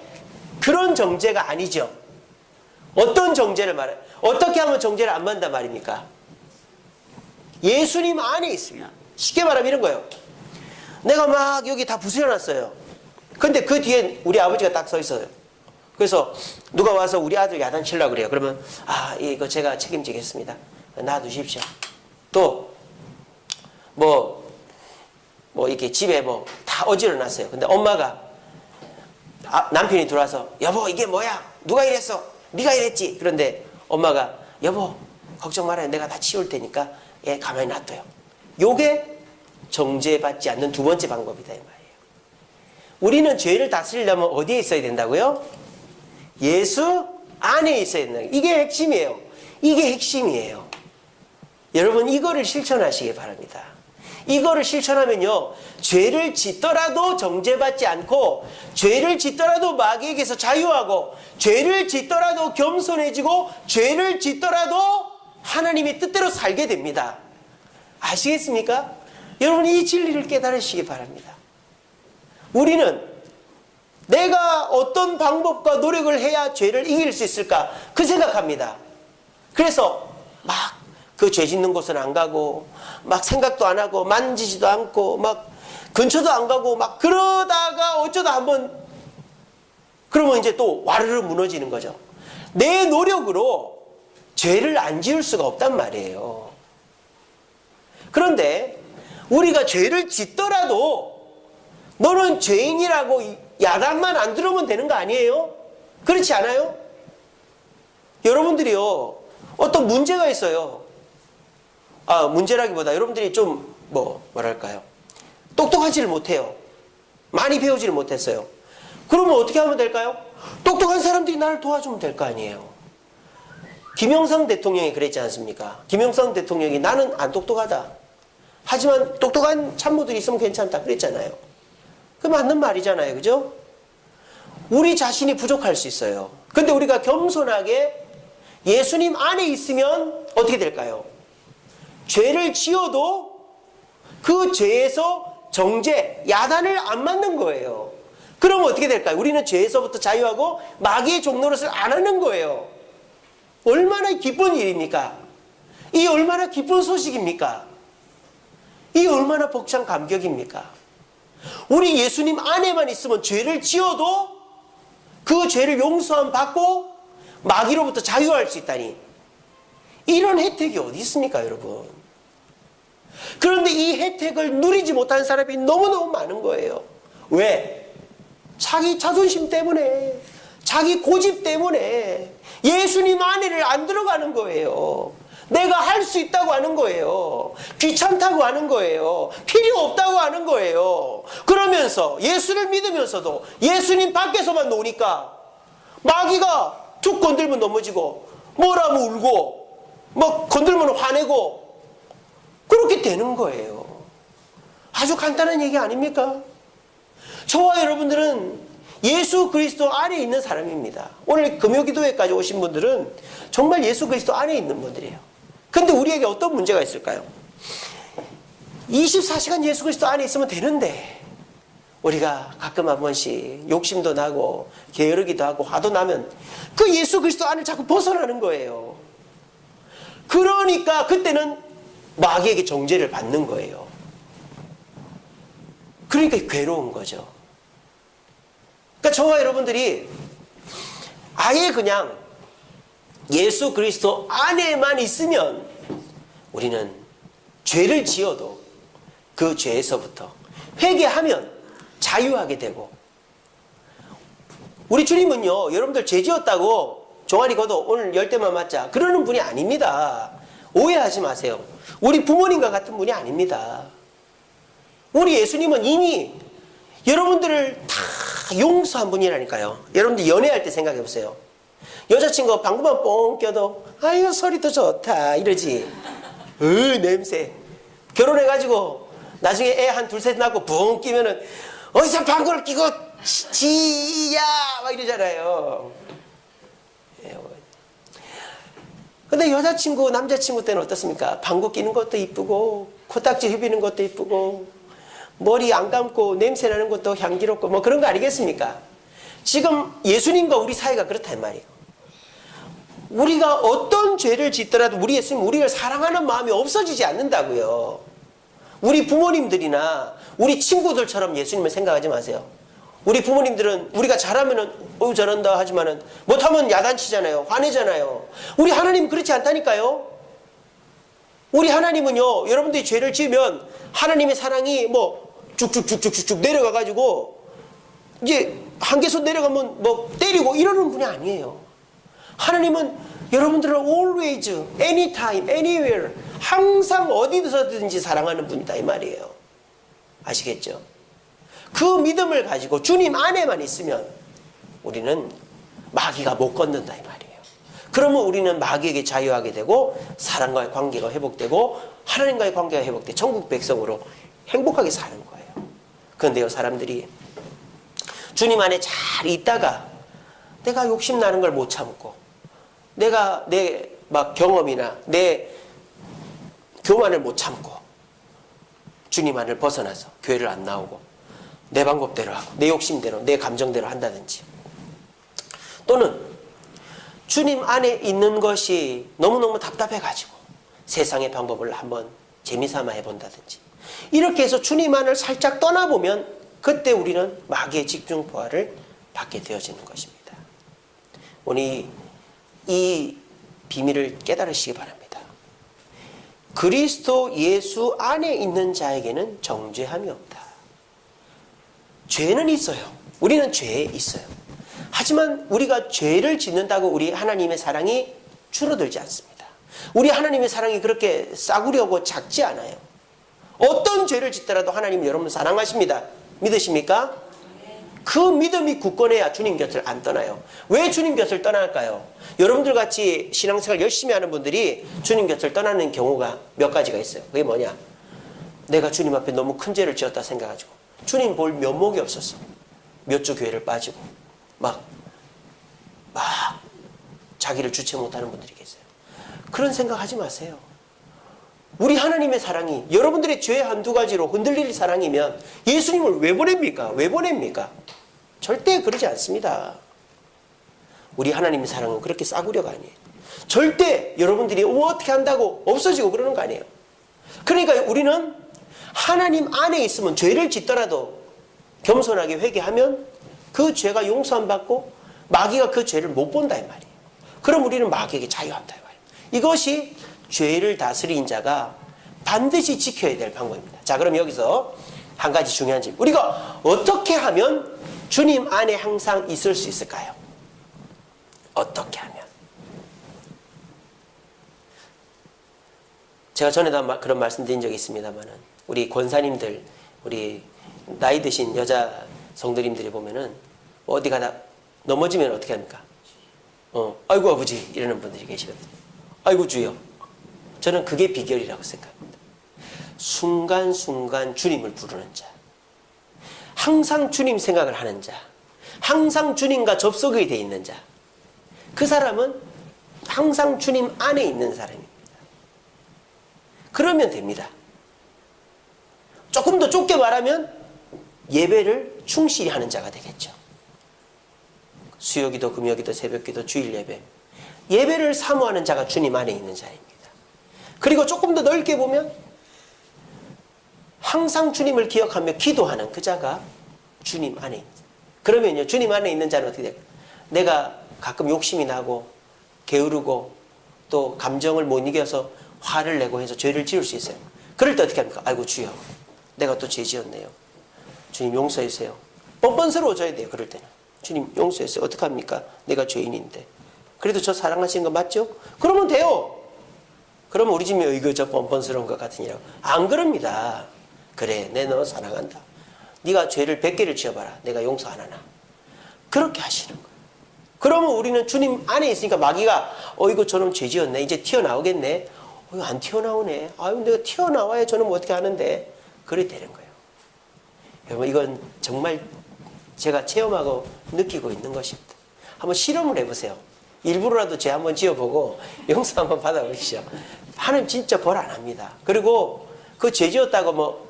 그런 정죄가 아니죠. 어떤 정죄를 말해요? 어떻게 하면 정죄를 안 받는단 말입니까? 예수님 안에 있습니다. 쉽게 말하면 이런 거예요. 내가 막 여기 다 부수해놨어요. 근데 그 뒤에 우리 아버지가 딱 서 있어요. 그래서 누가 와서 우리 아들 야단치려고 그래요. 그러면 이거 제가 책임지겠습니다. 놔두십시오. 또 이렇게 집에 다 어지러놨어요. 근데 엄마가 남편이 들어와서 여보 이게 뭐야? 누가 이랬어? 네가 이랬지? 그런데 엄마가 여보 걱정 말아요. 내가 다 치울 테니까 얘 가만히 놔둬요. 요게 정죄받지 않는 두 번째 방법이다 이 말이에요. 우리는 죄를 다스리려면 어디에 있어야 된다고요? 예수 안에 있어야 된다. 이게 핵심이에요. 이게 핵심이에요. 여러분 이거를 실천하시기 바랍니다. 이거를 실천하면요. 죄를 짓더라도 정죄받지 않고 죄를 짓더라도 마귀에게서 자유하고 죄를 짓더라도 겸손해지고 죄를 짓더라도 하나님의 뜻대로 살게 됩니다. 아시겠습니까? 여러분 이 진리를 깨달으시기 바랍니다. 우리는 내가 어떤 방법과 노력을 해야 죄를 이길 수 있을까? 그 생각합니다. 그래서 막 그 죄 짓는 곳은 안 가고 막 생각도 안 하고 만지지도 않고 막 근처도 안 가고 막 그러다가 어쩌다 한번 그러면 이제 또 와르르 무너지는 거죠. 내 노력으로 죄를 안 지을 수가 없단 말이에요. 그런데 우리가 죄를 짓더라도 너는 죄인이라고 야단만 안 들으면 되는 거 아니에요? 그렇지 않아요? 여러분들이요 어떤 문제가 있어요. 문제라기보다 여러분들이 좀 뭐랄까요? 똑똑하지를 못해요. 많이 배우지를 못했어요. 그러면 어떻게 하면 될까요? 똑똑한 사람들이 나를 도와주면 될 거 아니에요. 김영삼 대통령이 그랬지 않습니까? 김영삼 대통령이 나는 안 똑똑하다. 하지만 똑똑한 참모들이 있으면 괜찮다 그랬잖아요. 그 맞는 말이잖아요. 그죠? 우리 자신이 부족할 수 있어요. 근데 우리가 겸손하게 예수님 안에 있으면 어떻게 될까요? 죄를 지어도 그 죄에서 정죄, 야단을 안 맞는 거예요. 그러면 어떻게 될까요? 우리는 죄에서부터 자유하고 마귀의 종노릇을 안 하는 거예요. 얼마나 기쁜 일입니까? 이 얼마나 기쁜 소식입니까? 이 얼마나 벅찬 감격입니까? 우리 예수님 안에만 있으면 죄를 지어도 그 죄를 용서함 받고 마귀로부터 자유할 수 있다니. 이런 혜택이 어디 있습니까, 여러분? 그런데 이 혜택을 누리지 못한 사람이 너무너무 많은 거예요. 왜? 자기 자존심 때문에, 자기 고집 때문에 예수님 안에를 안 들어가는 거예요. 내가 할 수 있다고 하는 거예요. 귀찮다고 하는 거예요. 필요 없다고 하는 거예요. 그러면서 예수를 믿으면서도 예수님 밖에서만 노니까 마귀가 툭 건들면 넘어지고 뭐라면 울고 막 건들면 화내고 그렇게 되는 거예요. 아주 간단한 얘기 아닙니까? 저와 여러분들은 예수 그리스도 안에 있는 사람입니다. 오늘 금요기도회까지 오신 분들은 정말 예수 그리스도 안에 있는 분들이에요. 근데 우리에게 어떤 문제가 있을까요? 24시간 예수 그리스도 안에 있으면 되는데 우리가 가끔 한 번씩 욕심도 나고 게으르기도 하고 화도 나면 그 예수 그리스도 안을 자꾸 벗어나는 거예요. 그러니까 그때는 마귀에게 정죄를 받는 거예요. 그러니까 괴로운 거죠. 그러니까 저와 여러분들이 아예 그냥 예수 그리스도 안에만 있으면 우리는 죄를 지어도 그 죄에서부터 회개하면 자유하게 되고, 우리 주님은요 여러분들 죄 지었다고 종아리 걷어 오늘 열대만 맞자 그러는 분이 아닙니다. 오해하지 마세요. 우리 부모님과 같은 분이 아닙니다. 우리 예수님은 이미 여러분들을 다 용서한 분이라니까요. 여러분들 연애할 때 생각해 보세요. 여자친구가 방구만 뽕 껴도 아유 소리도 좋다 이러지. 냄새. 결혼해가지고 나중에 애 한 둘셋 낳고 붕 끼면은 어디서 방구를 끼고 지야 막 이러잖아요. 근데 여자친구 남자친구 때는 어떻습니까? 방구 끼는 것도 이쁘고 코딱지 휘비는 것도 이쁘고 머리 안 감고 냄새 나는 것도 향기롭고 뭐 그런 거 아니겠습니까? 지금 예수님과 우리 사이가 그렇단 말이에요. 우리가 어떤 죄를 짓더라도 우리 예수님 우리를 사랑하는 마음이 없어지지 않는다고요. 우리 부모님들이나 우리 친구들처럼 예수님을 생각하지 마세요. 우리 부모님들은 우리가 잘하면은 저런다 하지만은 못하면 야단치잖아요. 화내잖아요. 우리 하나님은 그렇지 않다니까요. 우리 하나님은요 여러분들이 죄를 지으면 하나님의 사랑이 뭐 쭉쭉쭉쭉쭉 내려가가지고 이제 한계선 내려가면 뭐 때리고 이러는 분이 아니에요. 하나님은 여러분들을 always, anytime, anywhere 항상 어디서든지 사랑하는 분이다 이 말이에요. 아시겠죠? 그 믿음을 가지고 주님 안에만 있으면 우리는 마귀가 못 건든다 이 말이에요. 그러면 우리는 마귀에게 자유하게 되고 사랑과의 관계가 회복되고 하나님과의 관계가 회복돼 천국 백성으로 행복하게 사는 거예요. 그런데요 사람들이 주님 안에 잘 있다가 내가 욕심나는 걸 못 참고 내가 내 막 경험이나 내 교만을 못 참고 주님 안을 벗어나서 교회를 안 나오고 내 방법대로 하고 내 욕심대로 내 감정대로 한다든지, 또는 주님 안에 있는 것이 너무너무 답답해가지고 세상의 방법을 한번 재미삼아 해본다든지, 이렇게 해서 주님 안을 살짝 떠나보면 그때 우리는 마귀의 집중포화를 받게 되어지는 것입니다. 오늘 이 비밀을 깨달으시기 바랍니다. 그리스도 예수 안에 있는 자에게는 정죄함이 없다. 죄는 있어요. 우리는 죄에 있어요. 하지만 우리가 죄를 짓는다고 우리 하나님의 사랑이 줄어들지 않습니다. 우리 하나님의 사랑이 그렇게 싸구려고 작지 않아요. 어떤 죄를 짓더라도 하나님은 여러분을 사랑하십니다. 믿으십니까? 그 믿음이 굳건해야 주님 곁을 안 떠나요. 왜 주님 곁을 떠날까요? 여러분들 같이 신앙생활 열심히 하는 분들이 주님 곁을 떠나는 경우가 몇 가지가 있어요. 그게 뭐냐? 내가 주님 앞에 너무 큰 죄를 지었다 생각하고 주님 볼 면목이 없었어. 몇 주 교회를 빠지고 막 자기를 주체 못하는 분들이 계세요. 그런 생각하지 마세요. 우리 하나님의 사랑이 여러분들의 죄 한두 가지로 흔들릴 사랑이면 예수님을 왜 보냅니까? 왜 보냅니까? 절대 그러지 않습니다. 우리 하나님의 사랑은 그렇게 싸구려가 아니에요. 절대 여러분들이 어떻게 한다고 없어지고 그러는 거 아니에요. 그러니까 우리는 하나님 안에 있으면 죄를 짓더라도 겸손하게 회개하면 그 죄가 용서 안 받고 마귀가 그 죄를 못 본다 이 말이에요. 그럼 우리는 마귀에게 자유한다 이 말이에요. 이것이 죄를 다스린 자가 반드시 지켜야 될 방법입니다. 자, 그럼 여기서 한 가지 중요한 질문. 우리가 어떻게 하면 주님 안에 항상 있을 수 있을까요? 어떻게 하면? 제가 전에도 그런 말씀드린 적이 있습니다만은 우리 권사님들, 우리 나이 드신 여자 성도님들이 보면은 어디 가다 넘어지면 어떻게 합니까? 아이고 아버지 이러는 분들이 계시거든요. 아이고 주여. 저는 그게 비결이라고 생각합니다. 순간순간 주님을 부르는 자, 항상 주님 생각을 하는 자, 항상 주님과 접속이 되어 있는 자, 그 사람은 항상 주님 안에 있는 사람입니다. 그러면 됩니다. 조금 더 좁게 말하면 예배를 충실히 하는 자가 되겠죠. 수요기도, 금요기도, 새벽기도, 주일 예배. 예배를 사모하는 자가 주님 안에 있는 자입니다. 그리고 조금 더 넓게 보면 항상 주님을 기억하며 기도하는 그 자가 주님 안에 있는 자. 그러면요, 주님 안에 있는 자는 어떻게 될까요? 내가 가끔 욕심이 나고 게으르고 또 감정을 못 이겨서 화를 내고 해서 죄를 지을 수 있어요. 그럴 때 어떻게 합니까? 아이고 주여, 내가 또 죄 지었네요. 주님 용서해 주세요. 뻔뻔스러워져야 돼요. 그럴 때는. 주님 용서해 주세요. 어떡합니까? 내가 죄인인데. 그래도 저 사랑하시는 거 맞죠? 그러면 돼요. 그러면 우리 집이 이거 저 뻔뻔스러운 것 같으니라고. 안 그럽니다. 그래, 내 너 사랑한다. 네가 죄를 100개를 지어봐라. 내가 용서 안 하나. 그렇게 하시는 거예요. 그러면 우리는 주님 안에 있으니까 마귀가 이거 저놈 죄 지었네. 이제 튀어나오겠네. 이거 안 튀어나오네. 아유, 내가 튀어나와야 저놈 어떻게 하는데. 그래 되는 거예요. 여러분, 이건 정말 제가 체험하고 느끼고 있는 것입니다. 한번 실험을 해보세요. 일부러라도 죄 한번 지어보고 용서 한번 받아보시죠. 하나님 진짜 벌 안 합니다. 그리고 그 죄 지었다고 뭐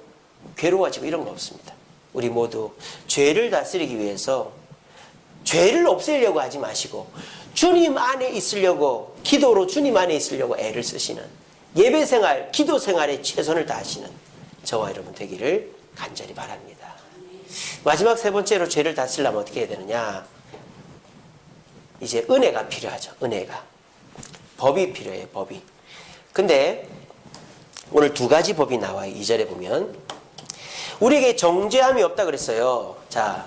괴로워지고 이런 거 없습니다. 우리 모두 죄를 다스리기 위해서 죄를 없애려고 하지 마시고 주님 안에 있으려고, 기도로 주님 안에 있으려고 애를 쓰시는, 예배생활, 기도생활에 최선을 다하시는 저와 여러분 되기를 간절히 바랍니다. 마지막 세 번째로 죄를 다스리려면 어떻게 해야 되느냐? 이제 은혜가 필요하죠. 은혜가. 법이 필요해요. 법이. 근데 오늘 두 가지 법이 나와요. 2절에 보면 우리에게 정죄함이 없다 그랬어요. 자,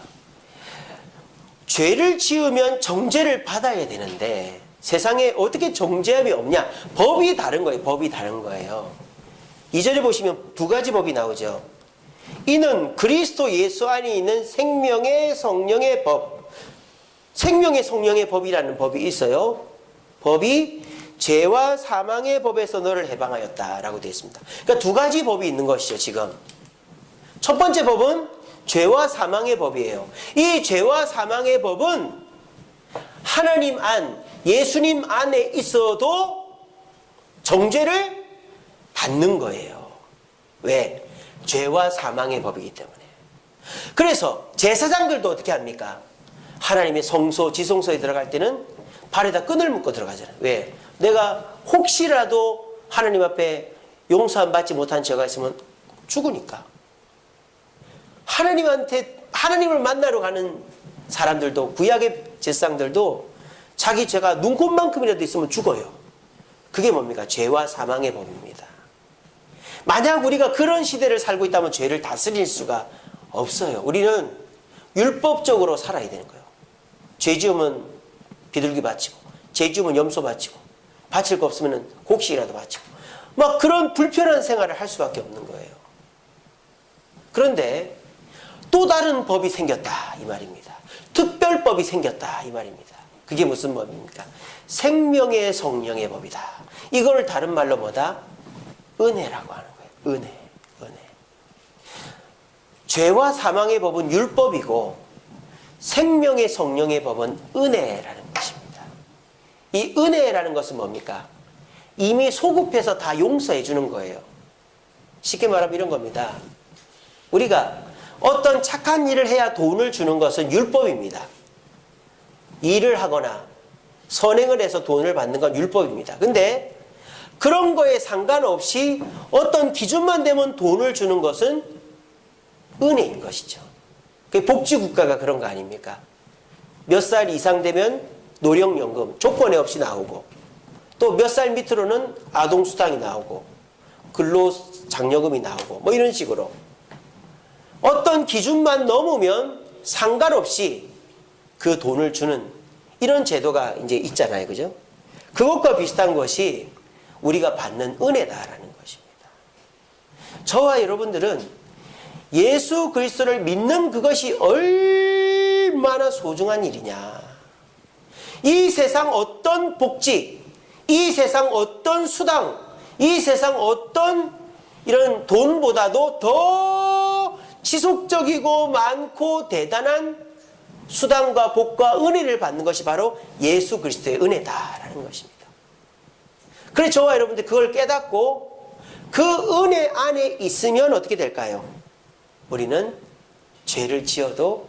죄를 지으면 정죄를 받아야 되는데 세상에 어떻게 정죄함이 없냐? 법이 다른 거예요. 법이 다른 거예요. 2절에 보시면 두 가지 법이 나오죠. 이는 그리스도 예수 안에 있는 생명의 성령의 법. 생명의 성령의 법이라는 법이 있어요. 법이 죄와 사망의 법에서 너를 해방하였다라고 되어 있습니다. 그러니까 두 가지 법이 있는 것이죠. 지금 첫 번째 법은 죄와 사망의 법이에요. 이 죄와 사망의 법은 하나님 안, 예수님 안에 있어도 정죄를 받는 거예요. 왜? 죄와 사망의 법이기 때문에. 그래서 제사장들도 어떻게 합니까? 하나님의 성소, 지성소에 들어갈 때는 발에다 끈을 묶고 들어가잖아요. 왜? 내가 혹시라도 하나님 앞에 용서함 받지 못한 죄가 있으면 죽으니까. 하나님을 만나러 가는 사람들도, 구약의 제사장들도 자기 죄가 눈곱만큼이라도 있으면 죽어요. 그게 뭡니까? 죄와 사망의 법입니다. 만약 우리가 그런 시대를 살고 있다면 죄를 다스릴 수가 없어요. 우리는 율법적으로 살아야 되는 거예요. 죄 지으면 비둘기 바치고, 죄 지으면 염소 바치고, 바칠 거 없으면 곡식이라도 바치고, 막 그런 불편한 생활을 할 수밖에 없는 거예요. 그런데 또 다른 법이 생겼다 이 말입니다. 특별법이 생겼다 이 말입니다. 그게 무슨 법입니까? 생명의 성령의 법이다. 이걸 다른 말로 뭐다? 은혜라고 하는 거예요. 은혜. 죄와 사망의 법은 율법이고 생명의 성령의 법은 은혜라는 것입니다. 이 은혜라는 것은 뭡니까? 이미 소급해서 다 용서해 주는 거예요. 쉽게 말하면 이런 겁니다. 우리가 어떤 착한 일을 해야 돈을 주는 것은 율법입니다. 일을 하거나 선행을 해서 돈을 받는 건 율법입니다. 근데 그런 거에 상관없이 어떤 기준만 되면 돈을 주는 것은 은혜인 것이죠. 복지국가가 그런 거 아닙니까? 몇 살 이상 되면 노령연금 조건에 없이 나오고, 또 몇 살 밑으로는 아동수당이 나오고 근로장려금이 나오고 뭐 이런 식으로 어떤 기준만 넘으면 상관없이 그 돈을 주는 이런 제도가 이제 있잖아요. 그죠? 그것과 비슷한 것이 우리가 받는 은혜다라는 것입니다. 저와 여러분들은 예수 그리스도를 믿는 그것이 얼마나 소중한 일이냐. 이 세상 어떤 복지, 이 세상 어떤 수당, 이 세상 어떤 이런 돈보다도 더 지속적이고 많고 대단한 수당과 복과 은혜를 받는 것이 바로 예수 그리스도의 은혜다라는 것입니다. 그래서 저와 여러분들 그걸 깨닫고 그 은혜 안에 있으면 어떻게 될까요? 우리는 죄를 지어도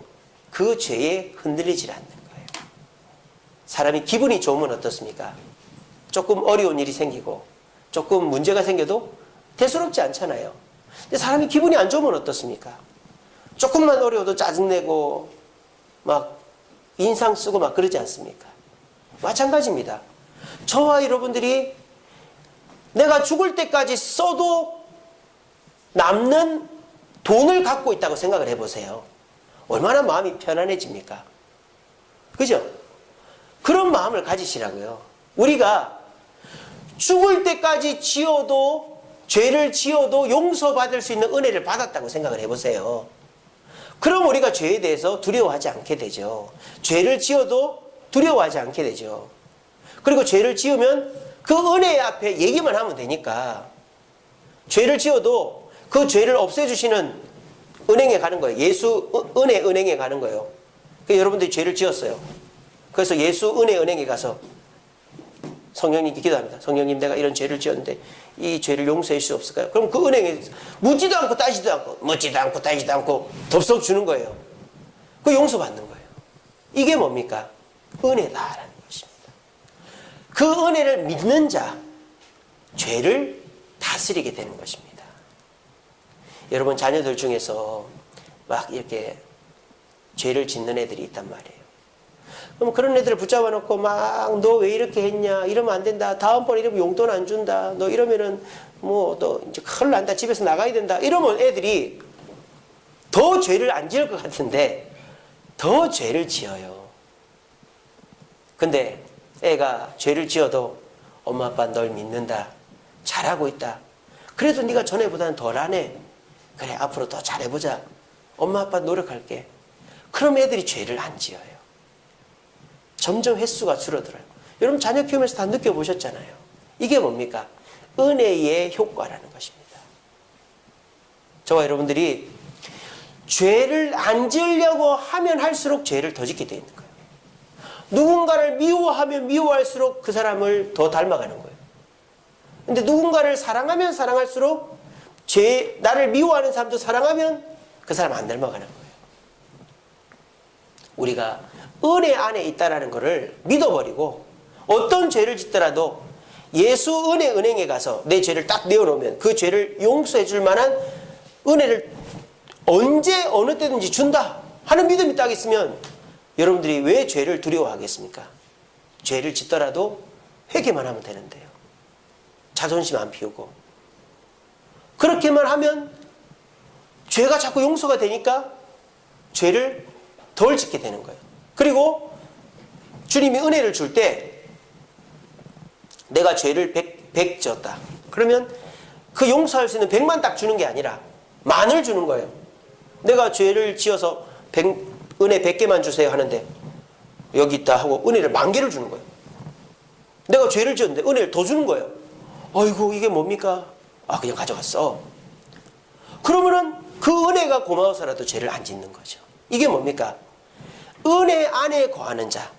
그 죄에 흔들리지 않는 거예요. 사람이 기분이 좋으면 어떻습니까? 조금 어려운 일이 생기고 조금 문제가 생겨도 대수롭지 않잖아요. 근데 사람이 기분이 안 좋으면 어떻습니까? 조금만 어려워도 짜증내고 막 인상 쓰고 막 그러지 않습니까? 마찬가지입니다. 저와 여러분들이 내가 죽을 때까지 써도 남는 돈을 갖고 있다고 생각을 해보세요. 얼마나 마음이 편안해집니까? 그죠? 그런 마음을 가지시라고요. 우리가 죽을 때까지 죄를 지어도 용서받을 수 있는 은혜를 받았다고 생각을 해보세요. 그럼 우리가 죄에 대해서 두려워하지 않게 되죠. 죄를 지어도 두려워하지 않게 되죠. 그리고 죄를 지으면 그 은혜 앞에 얘기만 하면 되니까 죄를 지어도 그 죄를 없애주시는 은행에 가는 거예요. 예수 은혜 은행에 가는 거예요. 여러분들이 죄를 지었어요. 그래서 예수 은혜 은행에 가서 성령님께 기도합니다. 성령님, 내가 이런 죄를 지었는데 이 죄를 용서해 주실 수 없을까요? 그럼 그 은행에 묻지도 않고 따지도 않고 묻지도 않고 따지도 않고 덥석 주는 거예요. 그 용서받는 거예요. 이게 뭡니까? 은혜다라는 것입니다. 그 은혜를 믿는 자, 죄를 다스리게 되는 것입니다. 여러분, 자녀들 중에서 막 이렇게 죄를 짓는 애들이 있단 말이에요. 그럼 그런 애들을 붙잡아 놓고 막 너 왜 이렇게 했냐, 이러면 안 된다, 다음번 이러면 용돈 안 준다, 너 이러면은 뭐 또 이제 큰일 난다, 집에서 나가야 된다, 이러면 애들이 더 죄를 안 지을 것 같은데 더 죄를 지어요. 근데 애가 죄를 지어도 엄마 아빠 널 믿는다, 잘하고 있다, 그래도 네가 전에보다는 덜 하네, 그래 앞으로 더 잘해보자, 엄마 아빠 노력할게. 그럼 애들이 죄를 안 지어요. 점점 횟수가 줄어들어요. 여러분, 자녀 키우면서 다 느껴보셨잖아요. 이게 뭡니까? 은혜의 효과라는 것입니다. 저와 여러분들이 죄를 안 지으려고 하면 할수록 죄를 더 짓게 되어 있는 거예요. 누군가를 미워하면 미워할수록 그 사람을 더 닮아가는 거예요. 근데 누군가를 사랑하면 사랑할수록 나를 미워하는 사람도 사랑하면 그 사람 안 닮아가는 거예요. 우리가 은혜 안에 있다라는 것을 믿어버리고 어떤 죄를 짓더라도 예수 은혜 은행에 가서 내 죄를 딱 내어놓으면 그 죄를 용서해 줄 만한 은혜를 언제 어느 때든지 준다 하는 믿음이 딱 있으면 여러분들이 왜 죄를 두려워하겠습니까? 죄를 짓더라도 회개만 하면 되는데요. 자존심 안 피우고 그렇게만 하면 죄가 자꾸 용서가 되니까 죄를 덜 짓게 되는 거예요. 그리고 주님이 은혜를 줄 때 내가 죄를 100 지었다. 그러면 그 용서할 수 있는 100만 딱 주는 게 아니라 만을 주는 거예요. 내가 죄를 지어서 은혜 100개만 주세요 하는데 여기 있다 하고 은혜를 10,000개를 주는 거예요. 내가 죄를 지었는데 은혜를 더 주는 거예요. 아이고 이게 뭡니까? 아 그냥 가져갔어. 그러면은 그 은혜가 고마워서라도 죄를 안 짓는 거죠. 이게 뭡니까? 은혜 안에 거하는 자,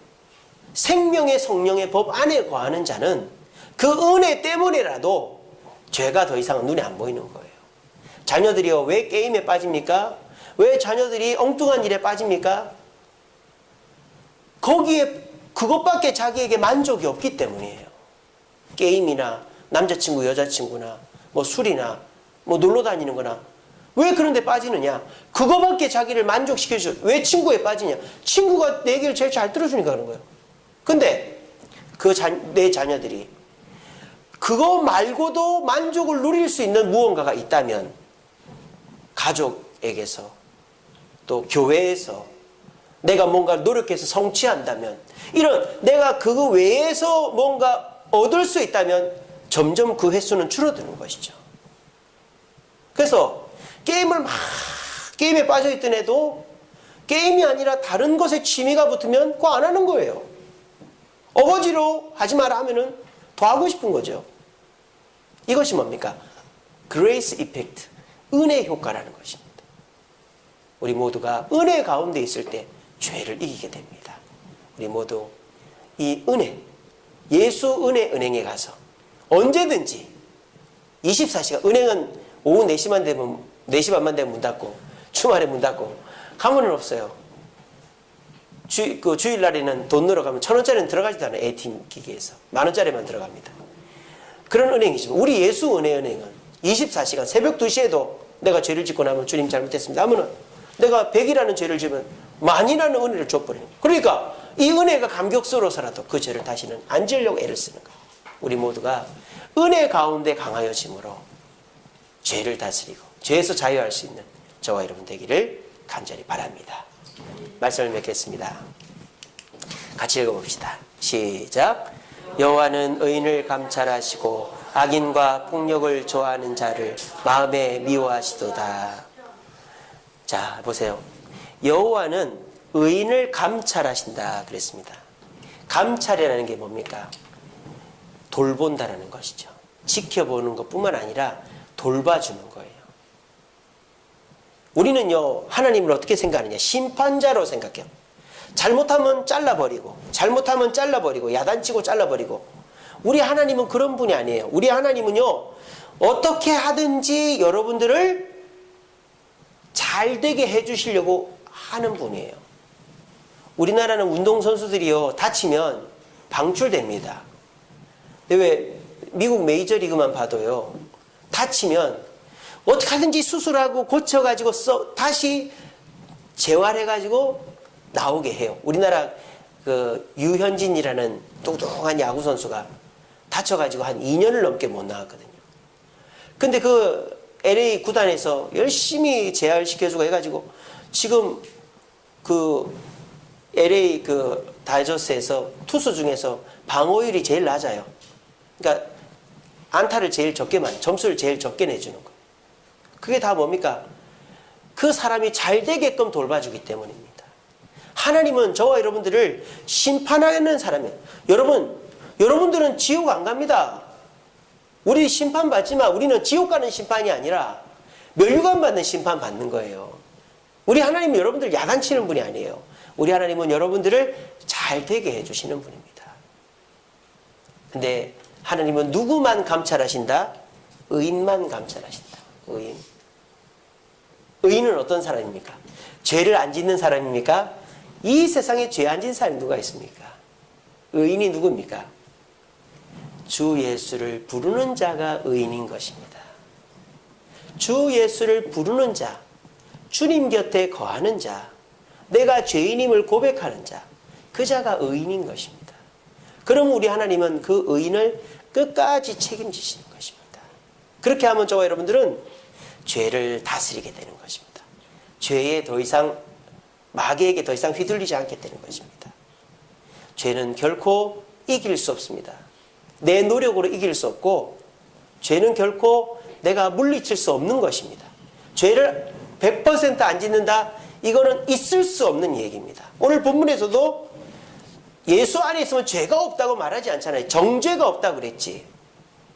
생명의 성령의 법 안에 거하는 자는 그 은혜 때문에라도 죄가 더 이상 눈에 안 보이는 거예요. 자녀들이요, 왜 게임에 빠집니까? 왜 자녀들이 엉뚱한 일에 빠집니까? 거기에 그것밖에 자기에게 만족이 없기 때문이에요. 게임이나 남자친구 여자친구나 뭐 술이나 뭐 놀러 다니는 거나 왜 그런 데 빠지느냐? 그거밖에 자기를 만족시켜줘. 왜 친구에 빠지냐? 친구가 내 얘기를 제일 잘 들어주니까 그런 거예요. 근데 내 자녀들이 그거 말고도 만족을 누릴 수 있는 무언가가 있다면 가족에게서 또 교회에서 내가 뭔가 노력해서 성취한다면 이런 내가 그거 외에서 뭔가 얻을 수 있다면 점점 그 횟수는 줄어드는 것이죠. 그래서 게임에 빠져있던 애도 게임이 아니라 다른 것에 취미가 붙으면 그거 안 하는 거예요. 어거지로 하지 마라 하면은 더 하고 싶은 거죠. 이것이 뭡니까? 그레이스 이펙트, 은혜 효과라는 것입니다. 우리 모두가 은혜 가운데 있을 때 죄를 이기게 됩니다. 우리 모두 이 은혜, 예수 은혜 은행에 가서 언제든지 24시간, 은행은 오후 4시만 되면 4시 반만 되면 문 닫고 주말에 문 닫고 가면은 없어요. 주일날에는 돈 넣으러 가면 1,000원짜리는 들어가지도 않아요. ATM 기계에서. 10,000원짜리만 들어갑니다. 그런 은행이지만 우리 예수 은혜은행은 24시간 새벽 2시에도 내가 죄를 짓고 나면 주님 잘못했습니다 하면은 내가 100이라는 죄를 지면 만이라는 은혜를 줘버리는 거예요. 그러니까 이 은혜가 감격스러워서라도 그 죄를 다시는 안 지으려고 애를 쓰는 거예요. 우리 모두가 은혜 가운데 강하여짐으로 죄를 다스리고 죄에서 자유할 수 있는 저와 여러분 되기를 간절히 바랍니다. 말씀을 맺겠습니다. 같이 읽어봅시다. 시작. 여호와는 의인을 감찰하시고 악인과 폭력을 좋아하는 자를 마음에 미워하시도다. 자, 보세요. 여호와는 의인을 감찰하신다 그랬습니다. 감찰이라는 게 뭡니까? 돌본다라는 것이죠. 지켜보는 것뿐만 아니라 돌봐주는 거예요. 우리는요, 하나님을 어떻게 생각하느냐? 심판자로 생각해요. 잘못하면 잘라버리고, 야단치고 잘라버리고. 우리 하나님은 그런 분이 아니에요. 우리 하나님은요, 어떻게 하든지 여러분들을 잘 되게 해주시려고 하는 분이에요. 우리나라는 운동선수들이요, 다치면 방출됩니다. 근데 왜 미국 메이저리그만 봐도요, 다치면 어떻게 하든지 수술하고 고쳐가지고 다시 재활해가지고 나오게 해요. 우리나라 그 유현진이라는 뚱뚱한 야구선수가 다쳐가지고 한 2년을 넘게 못 나왔거든요. 근데 그 LA 구단에서 열심히 재활시켜주고 해가지고 지금 그 LA 그 다저스에서 투수 중에서 방어율이 제일 낮아요. 그러니까 안타를 제일 점수를 제일 적게 내주는 거예요. 그게 다 뭡니까? 그 사람이 잘 되게끔 돌봐주기 때문입니다. 하나님은 저와 여러분들을 심판하는 사람이에요. 여러분들은 지옥 안 갑니다. 우리 심판받지만 우리는 지옥 가는 심판이 아니라 멸류관 받는 심판 받는 거예요. 우리 하나님은 여러분들 야단치는 분이 아니에요. 우리 하나님은 여러분들을 잘 되게 해주시는 분입니다. 근데 하나님은 누구만 감찰하신다? 의인만 감찰하신다. 의인은 어떤 사람입니까? 죄를 안 짓는 사람입니까? 이 세상에 죄 안 짓는 사람이 누가 있습니까? 의인이 누굽니까? 주 예수를 부르는 자가 의인인 것입니다. 주 예수를 부르는 자, 주님 곁에 거하는 자, 내가 죄인임을 고백하는 자, 그 자가 의인인 것입니다. 그럼 우리 하나님은 그 의인을 끝까지 책임지시는 것입니다. 그렇게 하면 저와 여러분들은 죄를 다스리게 되는 것입니다. 죄에 더 이상, 마귀에게 더 이상 휘둘리지 않게 되는 것입니다. 죄는 결코 이길 수 없습니다. 내 노력으로 이길 수 없고, 죄는 결코 내가 물리칠 수 없는 것입니다. 죄를 100% 안 짓는다? 이거는 있을 수 없는 얘기입니다. 오늘 본문에서도 예수 안에 있으면 죄가 없다고 말하지 않잖아요. 정죄가 없다고 그랬지.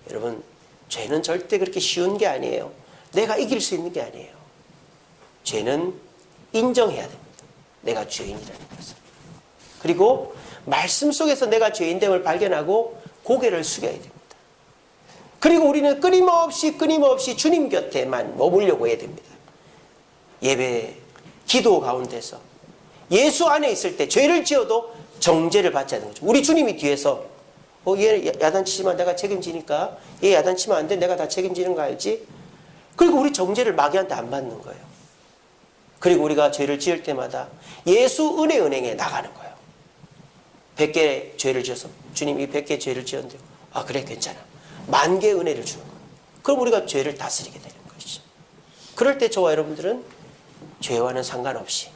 여러분, 죄는 절대 그렇게 쉬운 게 아니에요. 내가 이길 수 있는 게 아니에요. 죄는 인정해야 됩니다. 내가 죄인이라는 것을. 그리고 말씀 속에서 내가 죄인됨을 발견하고 고개를 숙여야 됩니다. 그리고 우리는 끊임없이 주님 곁에만 머물려고 해야 됩니다. 예배, 기도 가운데서 예수 안에 있을 때 죄를 지어도 정죄를 받지 않는 거죠. 우리 주님이 뒤에서 얘 야단치지만 내가 책임지니까, 얘 야단치면 안 돼, 내가 다 책임지는 거 알지? 그리고 우리 정죄를 마귀한테 안 받는 거예요. 그리고 우리가 죄를 지을 때마다 예수 은혜 은행에 나가는 거예요. 100개 죄를 지어서 주님이 100개 죄를 지었는데, 아 그래 괜찮아, 10,000개 은혜를 주는 거예요. 그럼 우리가 죄를 다스리게 되는 것이죠. 그럴 때 저와 여러분들은 죄와는 상관없이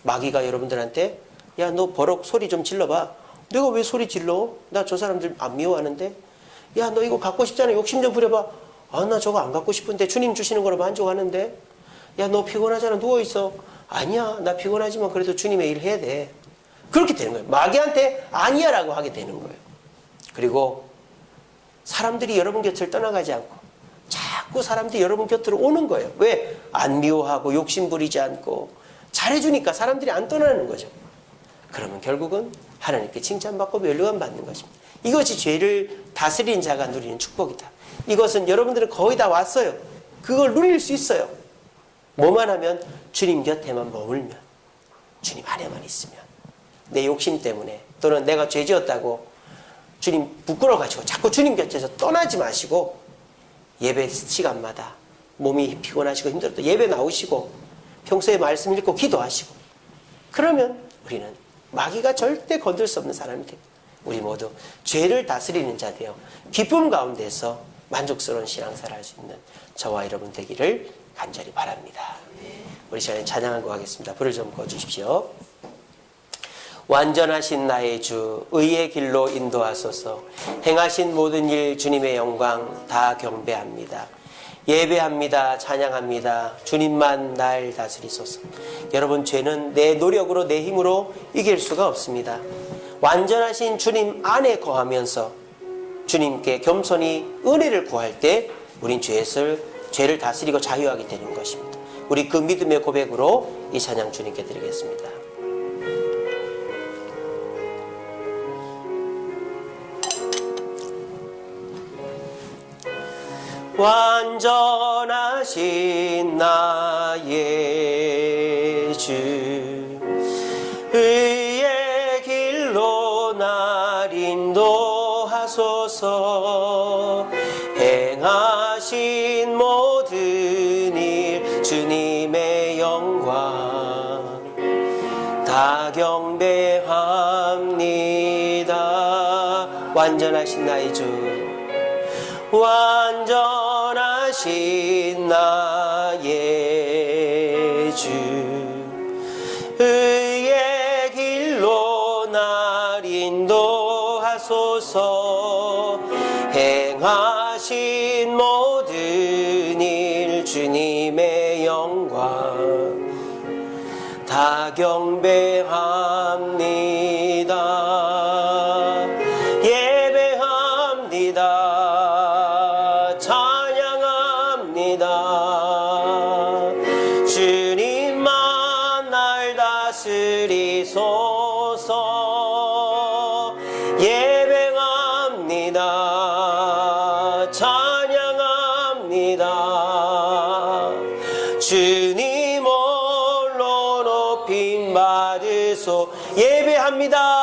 마귀가 여러분들한테 야 너 버럭 소리 좀 질러봐. 내가 왜 소리 질러? 나 저 사람들 안 미워하는데. 야 너 이거 갖고 싶잖아, 욕심 좀 부려봐. 아 나 저거 안 갖고 싶은데 주님 주시는 거로 만족하는데. 야 너 피곤하잖아, 누워있어. 아니야 나 피곤하지만 그래도 주님의 일 해야 돼. 그렇게 되는 거예요. 마귀한테 아니야 라고 하게 되는 거예요. 그리고 사람들이 여러분 곁을 떠나가지 않고 자꾸 사람들이 여러분 곁으로 오는 거예요. 왜? 안 미워하고 욕심 부리지 않고 잘해주니까 사람들이 안 떠나는 거죠. 그러면 결국은 하나님께 칭찬받고 멸류관 받는 것입니다. 이것이 죄를 다스리는 자가 누리는 축복이다. 이것은 여러분들은 거의 다 왔어요. 그걸 누릴 수 있어요. 뭐만 하면 주님 곁에만 머물면, 주님 안에만 있으면, 내 욕심 때문에 또는 내가 죄 지었다고 주님 부끄러워가지고 자꾸 주님 곁에서 떠나지 마시고 예배 시간마다 몸이 피곤하시고 힘들어도 예배 나오시고 평소에 말씀 읽고 기도하시고, 그러면 우리는 마귀가 절대 건들 수 없는 사람이 됩니다. 우리 모두 죄를 다스리는 자 되어 기쁨 가운데서 만족스러운 신앙생활을 할 수 있는 저와 여러분 되기를 간절히 바랍니다. 우리 시간에 찬양한 거 하겠습니다. 불을 좀 꺼주십시오. 완전하신 나의 주 의의 길로 인도하소서. 행하신 모든 일 주님의 영광 다 경배합니다. 예배합니다. 찬양합니다. 주님만 날 다스리소서. 여러분, 죄는 내 노력으로 내 힘으로 이길 수가 없습니다. 완전하신 주님 안에 거하면서 주님께 겸손히 은혜를 구할 때 우린 죄를 다스리고 자유하게 되는 것입니다. 우리 그 믿음의 고백으로 이 찬양 주님께 드리겠습니다. 완전하신 나의 주 의의 길로 날 인도하소서. 행하신 모든 일 주님의 영광 다 경배합니다. 완전하신 나의 주 완전하신 나의 주 의의 길로 날 인도하소서. 행하신 모든 일 주님의 영광 다 경배합니다. 예배합니다. 찬양합니다. 주님만 날 다스리소서. 예배합니다. 찬양합니다. 주님 홀로 높임 받으소. 예배합니다.